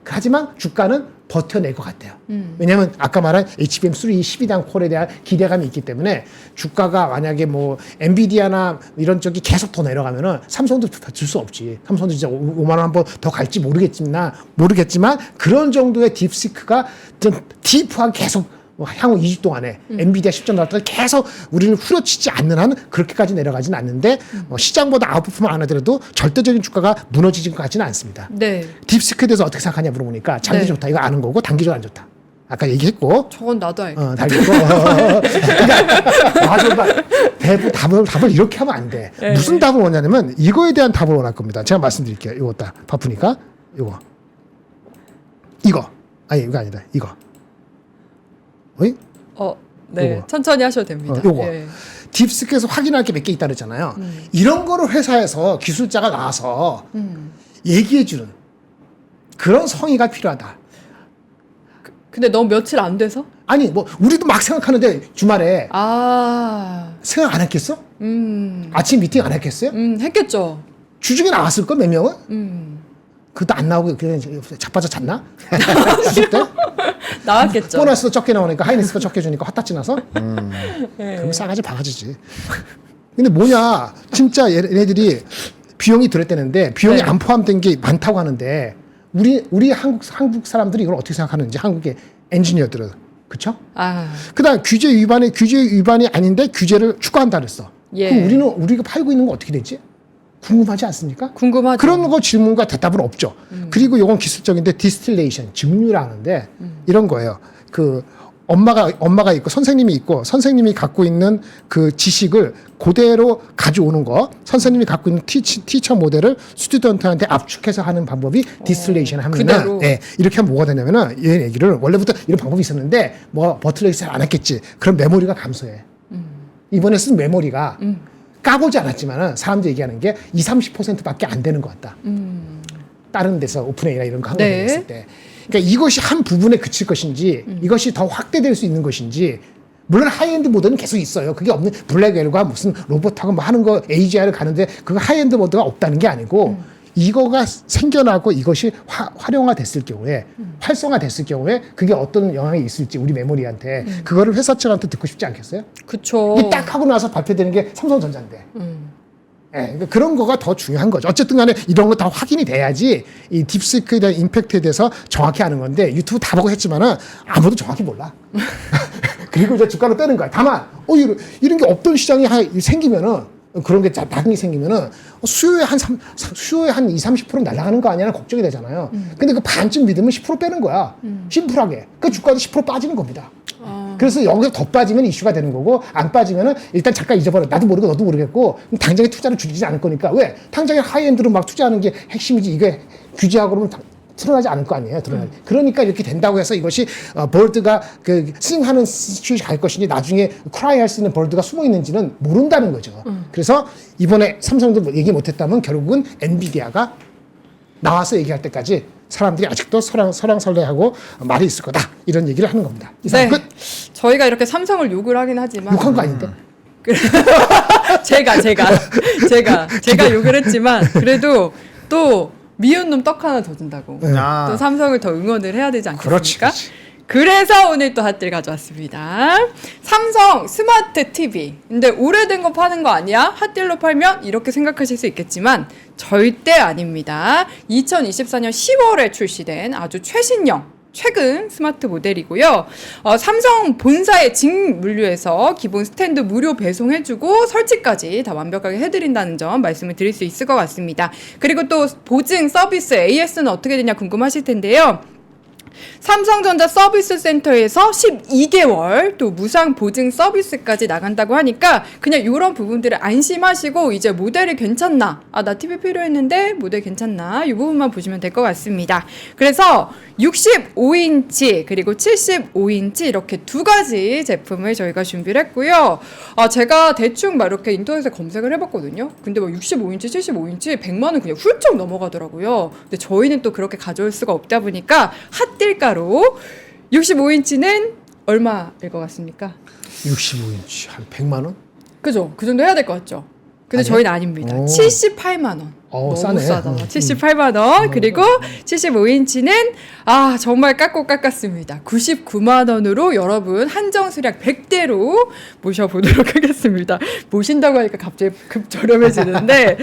C: 하지만 주가는 버텨낼 것 같아요. 왜냐하면 아까 말한 HBM3 12단 콜에 대한 기대감이 있기 때문에 주가가 만약에 뭐 엔비디아나 이런 쪽이 계속 더 내려가면은 삼성도 줄 수 없지. 삼성도 진짜 5만 원 한번 더 갈지 모르겠지만 그런 정도의 딥시크가 좀 딥하게 계속 향후 2주 동안에 엔비디아 10점 나왔다가 계속 우리를 후려치지 않는 한 그렇게까지 내려가지는 않는데 시장보다 아웃퍼폼을 안 하더라도 절대적인 주가가 무너지는 것 같지는 않습니다.
A: 네.
C: 딥시크에 대해서 어떻게 생각하냐 물어보니까 장기
A: 네.
C: 좋다 이거 아는 거고 단기적으로 안 좋다. 아까 얘기했고
A: 저건 나도 알고.
C: 달리고 그러니까 답을 이렇게 하면 안 돼.
A: 네.
C: 무슨 답을 원하냐면 이거에 대한 답을 원할 겁니다. 제가 말씀드릴게요. 이거 딱 바쁘니까 이거 아니다 이거 어이?
A: 네.
C: 요거.
A: 천천히 하셔도 됩니다.
C: 요거.
A: 예.
C: 딥스크에서 확인할 게 몇 개 있다 그랬잖아요. 이런 거를 회사에서 기술자가 나와서 얘기해주는 그런 성의가 필요하다.
A: 근데 너무 며칠 안 돼서?
C: 아니 뭐 우리도 막 생각하는데 주말에 생각 안 했겠어? 아침 미팅 안 했겠어요?
A: 했겠죠.
C: 주중에 나왔을 걸 몇 명은? 그것도 안 나오고 그냥 자빠져 잤나? 주식 때?
A: 나왔겠죠.
C: 보너스도 적게 나오니까 하이닉스가 적게 주니까 헛다치 나서?
A: 네.
C: 그럼 싸가지 바가지지. 근데 뭐냐 진짜 얘네들이 비용이 들었다는데 비용이
A: 네.
C: 안 포함된 게 많다고 하는데 우리 한국 사람들이 이걸 어떻게 생각하는지 한국의 엔지니어들은 그렇죠? 그다음 규제 위반이 아닌데 규제를 추가한다 그랬어.
A: 예.
C: 그럼 우리가 팔고 있는 거 어떻게 되지? 궁금하지 않습니까?
A: 궁금하죠.
C: 그런 거 질문과 대답은 없죠. 그리고 이건 기술적인데 디스틸레이션, 증류라는데 이런 거예요. 그 엄마가 있고 선생님이 있고 선생님이 갖고 있는 그 지식을 그대로 가져오는 거 선생님이 갖고 있는 티처 모델을 스튜던트한테 압축해서 하는 방법이 디스틸레이션 하면은 이렇게 하면 뭐가 되냐면은 얘 얘기를 원래부터 이런 방법이 있었는데 뭐 버틀러이 잘 안 했겠지. 그럼 메모리가 감소해. 이번에 쓴 메모리가 까보지 않았지만은 사람들이 얘기하는 게 20-30%밖에 안 되는 것 같다. 다른 데서 오픈AI나 이런 거 하고 했을 때. 그러니까 이것이 한 부분에 그칠 것인지 이것이 더 확대될 수 있는 것인지 물론 하이엔드 모드는 계속 있어요. 그게 없는 블랙웰과 무슨 로봇하고 뭐 하는 거 AGI를 가는데 그거 하이엔드 모드가 없다는 게 아니고 이거가 생겨나고 이것이 활용화됐을 경우에 활성화됐을 경우에 그게 어떤 영향이 있을지 우리 메모리한테 그거를 회사 측한테 듣고 싶지 않겠어요?
A: 그쵸.
C: 이게 딱 하고 나서 발표되는 게 삼성전자인데. 그러니까 그런 거가 더 중요한 거죠. 어쨌든 간에 이런 거 다 확인이 돼야지 이 딥시크에 대한 임팩트에 대해서 정확히 아는 건데 유튜브 다 보고 했지만은 아무도 정확히 몰라. 그리고 이제 주가로 빼는 거야. 다만 이런 게 없던 시장이 생기면은 그런 게 나중에 생기면은 수요의 한 20-30% 날아가는 거 아니냐는 걱정이 되잖아요. 근데 그 반쯤 믿으면 10% 빼는 거야. 심플하게. 그 주가도 10% 빠지는 겁니다. 그래서 여기서 더 빠지면 이슈가 되는 거고 안 빠지면은 일단 잠깐 잊어버려. 나도 모르고 너도 모르겠고 당장에 투자를 줄이지 않을 거니까 왜? 당장에 하이엔드로 막 투자하는 게 핵심이지 이게 규제하고 그러면 드러나지 않을 거 아니에요. 그러니까 이렇게 된다고 해서 이것이 벌드가 그 싱하는 시츄에이션이 갈 것이니 나중에 크라이 할 수 있는 벌드가 숨어 있는지는 모른다는 거죠. 그래서 이번에 삼성도 얘기 못했다면 결국은 엔비디아가 나와서 얘기할 때까지 사람들이 아직도 설랑설레하고 말이 있을 거다 이런 얘기를 하는 겁니다. 이상 끝.
A: 저희가 이렇게 삼성을 욕을 하긴 하지만
C: 욕한 거 아닌데?
A: 제가 욕을 했지만 그래도 또 미운 놈 떡 하나 더 준다고 또 삼성을 더 응원을 해야 되지 않겠습니까?
C: 그렇지.
A: 그래서 오늘 또 핫딜 가져왔습니다. 삼성 스마트 TV. 근데 오래된 거 파는 거 아니야? 핫딜로 팔면? 이렇게 생각하실 수 있겠지만 절대 아닙니다. 2024년 10월에 출시된 아주 최근 스마트 모델이고요. 삼성 본사의 직물류에서 기본 스탠드 무료 배송해주고 설치까지 다 완벽하게 해드린다는 점 말씀을 드릴 수 있을 것 같습니다. 그리고 또 보증 서비스 AS는 어떻게 되냐 궁금하실 텐데요. 삼성전자 서비스 센터에서 12개월 또 무상 보증 서비스까지 나간다고 하니까 그냥 이런 부분들을 안심하시고 이제 모델이 괜찮나? 나 TV 필요했는데 모델 괜찮나? 이 부분만 보시면 될 것 같습니다. 그래서 65인치 그리고 75인치 이렇게 두 가지 제품을 저희가 준비를 했고요. 제가 대충 막 이렇게 인터넷에 검색을 해봤거든요. 근데 막 65인치, 75인치 100만 원 그냥 훌쩍 넘어가더라고요. 근데 저희는 또 그렇게 가져올 수가 없다 보니까 핫딜가로 65인치는 얼마일 것 같습니까?
C: 65인치 한 100만 원?
A: 그죠? 그 정도 해야 될 것 같죠? 근데
C: 아니요?
A: 저희는 아닙니다. 78만 원. 너무
C: 싸네.
A: 싸다. 78만 원. 그리고 75인치는 정말 깎았습니다. 99만 원으로 여러분 한정 수량 100대로 모셔보도록 하겠습니다. 모신다고 하니까 갑자기 급 저렴해지는데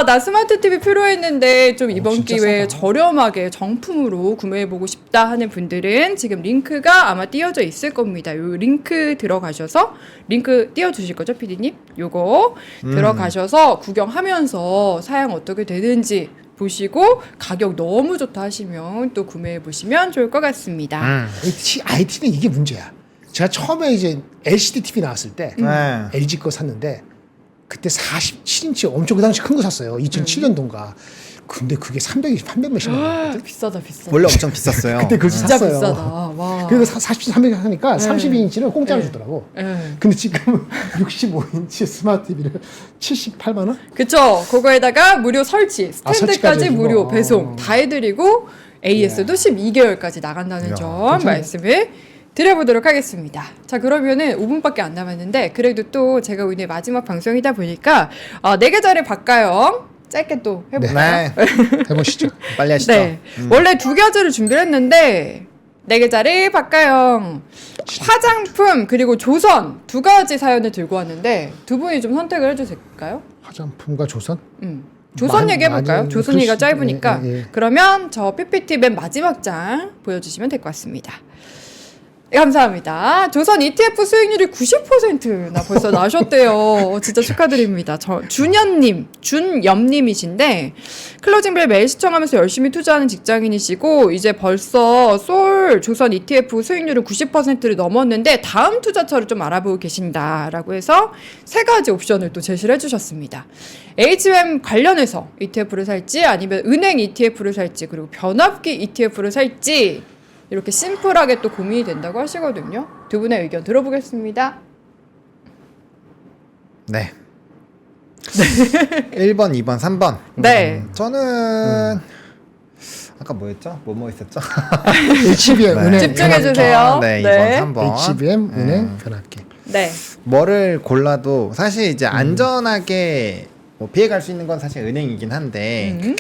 A: 나 스마트 TV 필요했는데 좀 이번 기회에
C: 싸다.
A: 저렴하게 정품으로 구매해보고 싶다 하는 분들은 지금 링크가 아마 띄어져 있을 겁니다. 요 링크 들어가셔서 링크 띄워주실 거죠, PD님? 요거 들어가셔서 구경하면서 사양 어떻게 되는지 보시고 가격 너무 좋다 하시면 또 구매해 보시면 좋을 것 같습니다.
C: IT는 이게 문제야. 제가 처음에 이제 LCD TV 나왔을 때 LG 거 샀는데 그때 47인치 엄청 그 당시 큰 거 샀어요. 2007년도인가. 근데 그게 300 몇십만 원이거든.
A: 비싸다.
B: 원래 엄청 비쌌어요.
C: 그때 그걸
A: 진짜
C: 샀어요.
A: 비싸다. 와.
C: 그래서 300 하니까 32인치를 공짜로 주더라고.
A: 네.
C: 근데 지금 65인치 스마트 TV를 78만 원?
A: 그쵸. 그거에다가 무료 설치, 스탠드까지
C: 설치까지
A: 무료
C: 해주고.
A: 배송 다 해드리고 AS도 12개월까지 나간다는
C: 야,
A: 점
C: 괜찮네.
A: 말씀을 드려보도록 하겠습니다. 자, 그러면은 5분밖에 안 남았는데 그래도 또 제가 오늘 마지막 방송이다 보니까 내 계좌를 바꿔요. 짧게 또 해볼까요?
B: 네.
C: 해보시죠.
B: 빨리 하시죠.
A: 네. 원래 두 계좌를 준비를 했는데 내 계좌를 바꿔요. 화장품 그리고 조선 두 가지 사연을 들고 왔는데 두 분이 좀 선택을 해주실까요?
C: 화장품과 조선?
A: 조선
C: 많이-
A: 얘기해볼까요?
C: 많이
A: 조선 얘기가
C: 그럴 수-
A: 짧으니까.
C: 예, 예.
A: 그러면 저 PPT 맨 마지막 장 보여주시면 될 것 같습니다. 네, 감사합니다. 조선 ETF 수익률이 90%나 벌써 나셨대요. 진짜 축하드립니다. 준염님이신데 클로징벨 매일 시청하면서 열심히 투자하는 직장인이시고 이제 벌써 솔 조선 ETF 수익률은 90%를 넘었는데 다음 투자처를 좀 알아보고 계신다라고 해서 세 가지 옵션을 또 제시를 해주셨습니다. HM 관련해서 ETF를 살지 아니면 은행 ETF를 살지 그리고 변압기 ETF를 살지 이렇게 심플하게 또 고민이 된다고 하시거든요. 두 분의 의견 들어보겠습니다.
B: 네. 1번, 2번, 3번.
A: 네.
B: 저는 아까 뭐였죠? 뭐 있었죠?
C: HBM
B: 네.
C: 은행
A: 집중해주세요.
B: 네,
A: 네.
B: 2번, 3번.
C: HBM 은행 변압기.
A: 네.
B: 뭐를 골라도 사실 이제 안전하게 뭐 피해갈 수 있는 건 사실 은행이긴 한데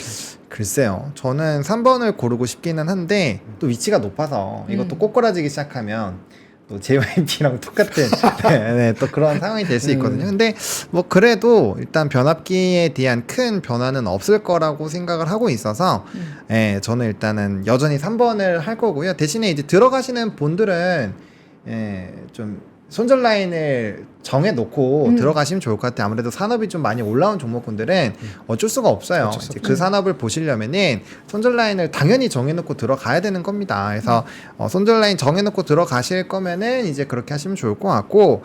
B: 글쎄요. 저는 3번을 고르고 싶기는 한데 또 위치가 높아서 이것도 꼬꾸라지기 시작하면 또 JYP랑 똑같은 또 그런 상황이 될 수 있거든요. 근데 뭐 그래도 일단 변압기에 대한 큰 변화는 없을 거라고 생각을 하고 있어서 저는 일단은 여전히 3번을 할 거고요. 대신에 이제 들어가시는 분들은 좀 손절 라인을 정해놓고 들어가시면 좋을 것 같아요. 아무래도 산업이 좀 많이 올라온 종목군들은 어쩔 수가 없어요.
C: 어쩔 수
B: 이제
C: 없죠.
B: 그 산업을 보시려면은 손절 라인을 당연히 정해놓고 들어가야 되는 겁니다. 그래서 손절 라인 정해놓고 들어가실 거면은 이제 그렇게 하시면 좋을 것 같고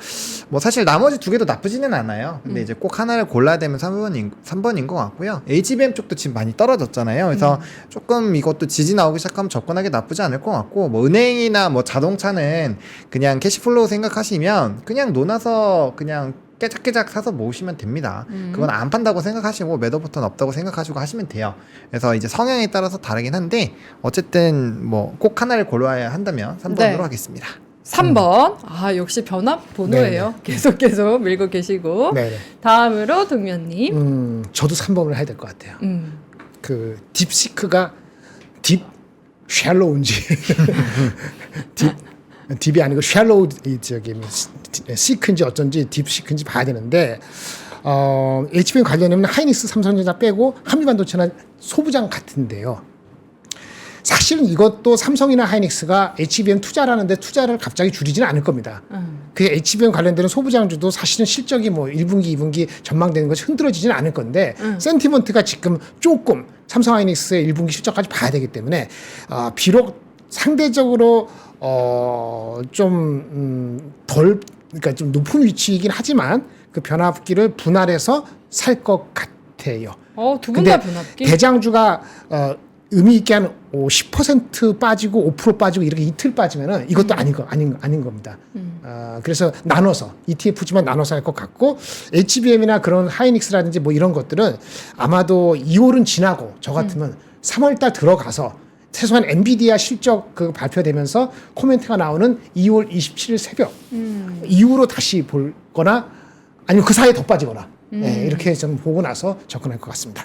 B: 뭐 사실 나머지 두 개도 나쁘지는 않아요. 근데 이제 꼭 하나를 골라야 되면 3번인 것 같고요. HBM 쪽도 지금 많이 떨어졌잖아요. 그래서 조금 이것도 지지 나오기 시작하면 접근하기 나쁘지 않을 것 같고 뭐 은행이나 뭐 자동차는 그냥 캐시플로우 생각하시면 그냥 놓아서 그냥 깨작깨작 사서 모으시면 됩니다. 그건 안 판다고 생각하시고 매도 버튼 없다고 생각하시고 하시면 돼요. 그래서 이제 성향에 따라서 다르긴 한데 어쨌든 뭐 꼭 하나를 골라야 한다면 3번으로
A: 네.
B: 하겠습니다.
A: 3번. 아, 역시 변압 번호예요. 계속 밀고 계시고.
C: 네.
A: 다음으로 동면님.
C: 저도 3번을 해야 될 것 같아요.
A: 음.
C: 그 딥시크가 딥 샬로우인지 딥이 아니고 샬로우 저기 시크인지 어쩐지 딥시크인지 봐야 되는데 HBM 관련하면 하이닉스, 삼성전자 빼고 한미반도체나 소부장 같은데요. 사실은 이것도 삼성이나 하이닉스가 HBM 투자라는데 투자를 갑자기 줄이지는 않을 겁니다. 그 HBM 관련되는 소부장주도 사실은 실적이 뭐 1분기, 2분기 전망되는 것이 흔들어지지는 않을 건데 센티먼트가 지금 조금 삼성 하이닉스의 1분기 실적까지 봐야 되기 때문에 비록 상대적으로 좀 덜 그러니까 좀 높은 위치이긴 하지만 그 변압기를 분할해서 살 것 같아요.
A: 두 분 다 변압기?
C: 대장주가 의미 있게 한 10% 빠지고 5% 빠지고 이렇게 이틀 빠지면은 이것도 아닌 겁니다. 그래서 나눠서 ETF지만 나눠서 할 것 같고 HBM이나 그런 하이닉스라든지 뭐 이런 것들은 아마도 2월은 지나고 저 같으면 3월달 들어가서 최소한 엔비디아 실적 그 발표되면서 코멘트가 나오는 2월 27일 새벽 이후로 다시 볼 거나 아니면 그 사이에 더 빠지거나 네, 이렇게 좀 보고 나서 접근할 것 같습니다.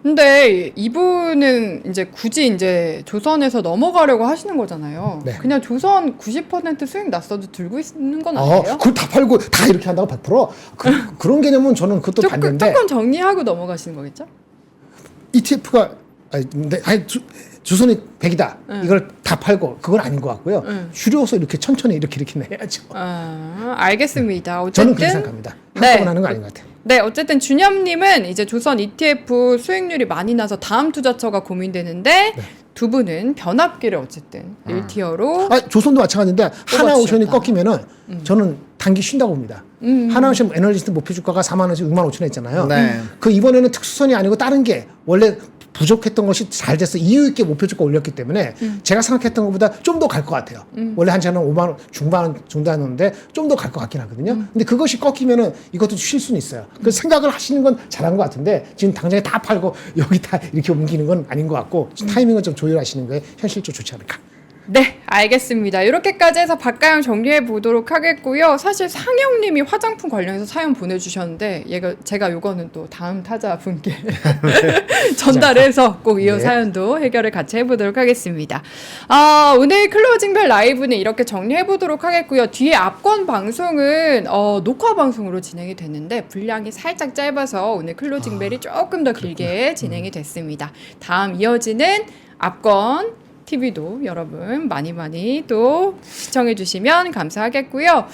A: 근데 이분은 이제 굳이 이제 조선에서 넘어가려고 하시는 거잖아요.
C: 네.
A: 그냥 조선 90% 수익 났어도 들고 있는 건 아니에요?
C: 그걸 다 팔고 다 이렇게 한다고 100%? 그런 개념은 저는 그것도 반대인데
A: 조금 정리하고 넘어가시는 거겠죠?
C: ETF가 조선이 100이다. 이걸 다 팔고 그건 아닌 것 같고요. 줄여서 이렇게 천천히 이렇게 해야죠.
A: 알겠습니다. 어쨌든
C: 저는 그렇게 생각합니다.
A: 네.
C: 한꺼번에 하는 거 아닌 것 같아요.
A: 네, 어쨌든 준엽님은 이제 조선 ETF 수익률이 많이 나서 다음 투자처가 고민되는데 두 분은 변압기를 어쨌든 1티어로
C: 조선도 마찬가지인데 하나오션이
A: 뽑아주셨다.
C: 꺾이면은 저는 단기 쉰다고 봅니다. 하나오션 에너지스트 목표 주가가 4만 원에서 6만 5천 원 했잖아요.
B: 네.
C: 그 이번에는 특수선이 아니고 다른 게 원래 부족했던 것이 잘 돼서 이유 있게 목표 주가 올렸기 때문에 제가 생각했던 것보다 좀 더 갈 것 같아요. 원래 한 차는 5만 원 중반 정도였는데 좀 더 갈 것 같긴 하거든요. 근데 그것이 꺾이면은 이것도 쉴 수는 있어요. 그 생각을 하시는 건 잘한 것 같은데 지금 당장에 다 팔고 여기 다 이렇게 옮기는 건 아닌 것 같고 타이밍을 좀 조율하시는 게 현실적으로 좋지 않을까.
A: 네, 알겠습니다. 이렇게까지 해서 박가영 정리해 보도록 하겠고요. 사실 상영님이 화장품 관련해서 사연 보내주셨는데 제가 요거는 또 다음 타자분께 전달해서 꼭 이 사연도 해결을 같이 해보도록 하겠습니다. 오늘 클로징벨 라이브는 이렇게 정리해 보도록 하겠고요. 뒤에 앞권 방송은 녹화 방송으로 진행이 됐는데 분량이 살짝 짧아서 오늘 클로징벨이 조금 더 길게 진행이 됐습니다. 다음 이어지는 앞권 TV도 여러분 많이 또 시청해 주시면 감사하겠고요.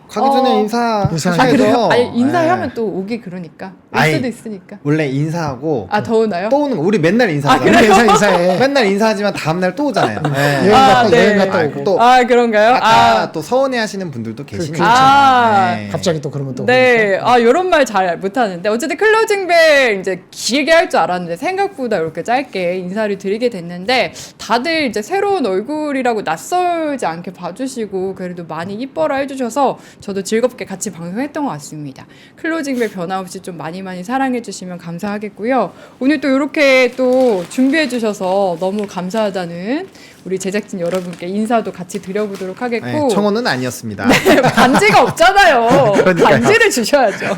B: 가기 전에 인사해서.
A: 그래요? 인사하면 또 오기 그러니까 올 수도 있으니까.
B: 원래 인사하고
A: 더 오나요?
B: 또 오는 거 우리 맨날 인사하잖아요.
C: 그래요? 인사해.
B: 맨날 인사하지만 다음날 또 오잖아요. 네.
C: 여행 갔다 오고.
B: 또
A: 그런가요?
B: 아까 또 서운해하시는 분들도 계시니까. 네.
C: 갑자기 또 그러면 또.
A: 네, 요런 말 잘 못하는데 어쨌든 클로징벨 이제 길게 할 줄 알았는데 생각보다 이렇게 짧게 인사를 드리게 됐는데 다들 이제 새로운 얼굴이라고 낯설지 않게 봐주시고 그래도 많이 이뻐라 해주셔서 저도 즐겁게 같이 방송했던 것 같습니다. 클로징벨 변함없이 좀 많이 사랑해주시면 감사하겠고요. 오늘 또 이렇게 또 준비해주셔서 너무 감사하다는 우리 제작진 여러분께 인사도 같이 드려보도록 하겠고.
B: 네, 청혼은 아니었습니다.
A: 반지가 없잖아요. 반지를 주셔야죠.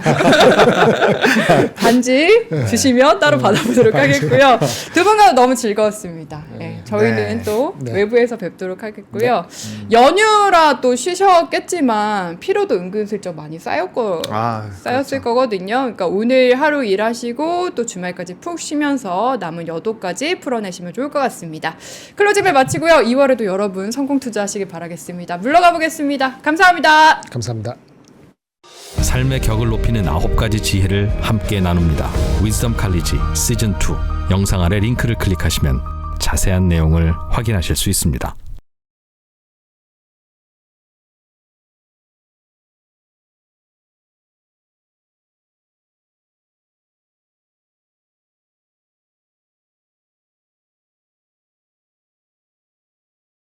A: 반지 주시면 따로 받아보도록 하겠고요. 두 분과 너무 즐거웠습니다. 네, 저희는 또 외부에서 뵙도록 하겠고요. 연휴라 또 쉬셨겠지만 피로도 은근슬쩍 많이 쌓였을 거거든요. 그러니까 오늘 하루 일하시고 또 주말까지 푹 쉬면서 남은 여도까지 풀어내시면 좋을 것 같습니다. 클로징벨 마치고요. 2월에도 여러분 성공 투자하시길 바라겠습니다. 물러가 보겠습니다. 감사합니다.
C: 감사합니다.
D: 삶의 격을 높이는 9가지 지혜를 함께 나눕니다. 위즈덤 칼리지 시즌 2 영상 아래 링크를 클릭하시면 자세한 내용을 확인하실 수 있습니다.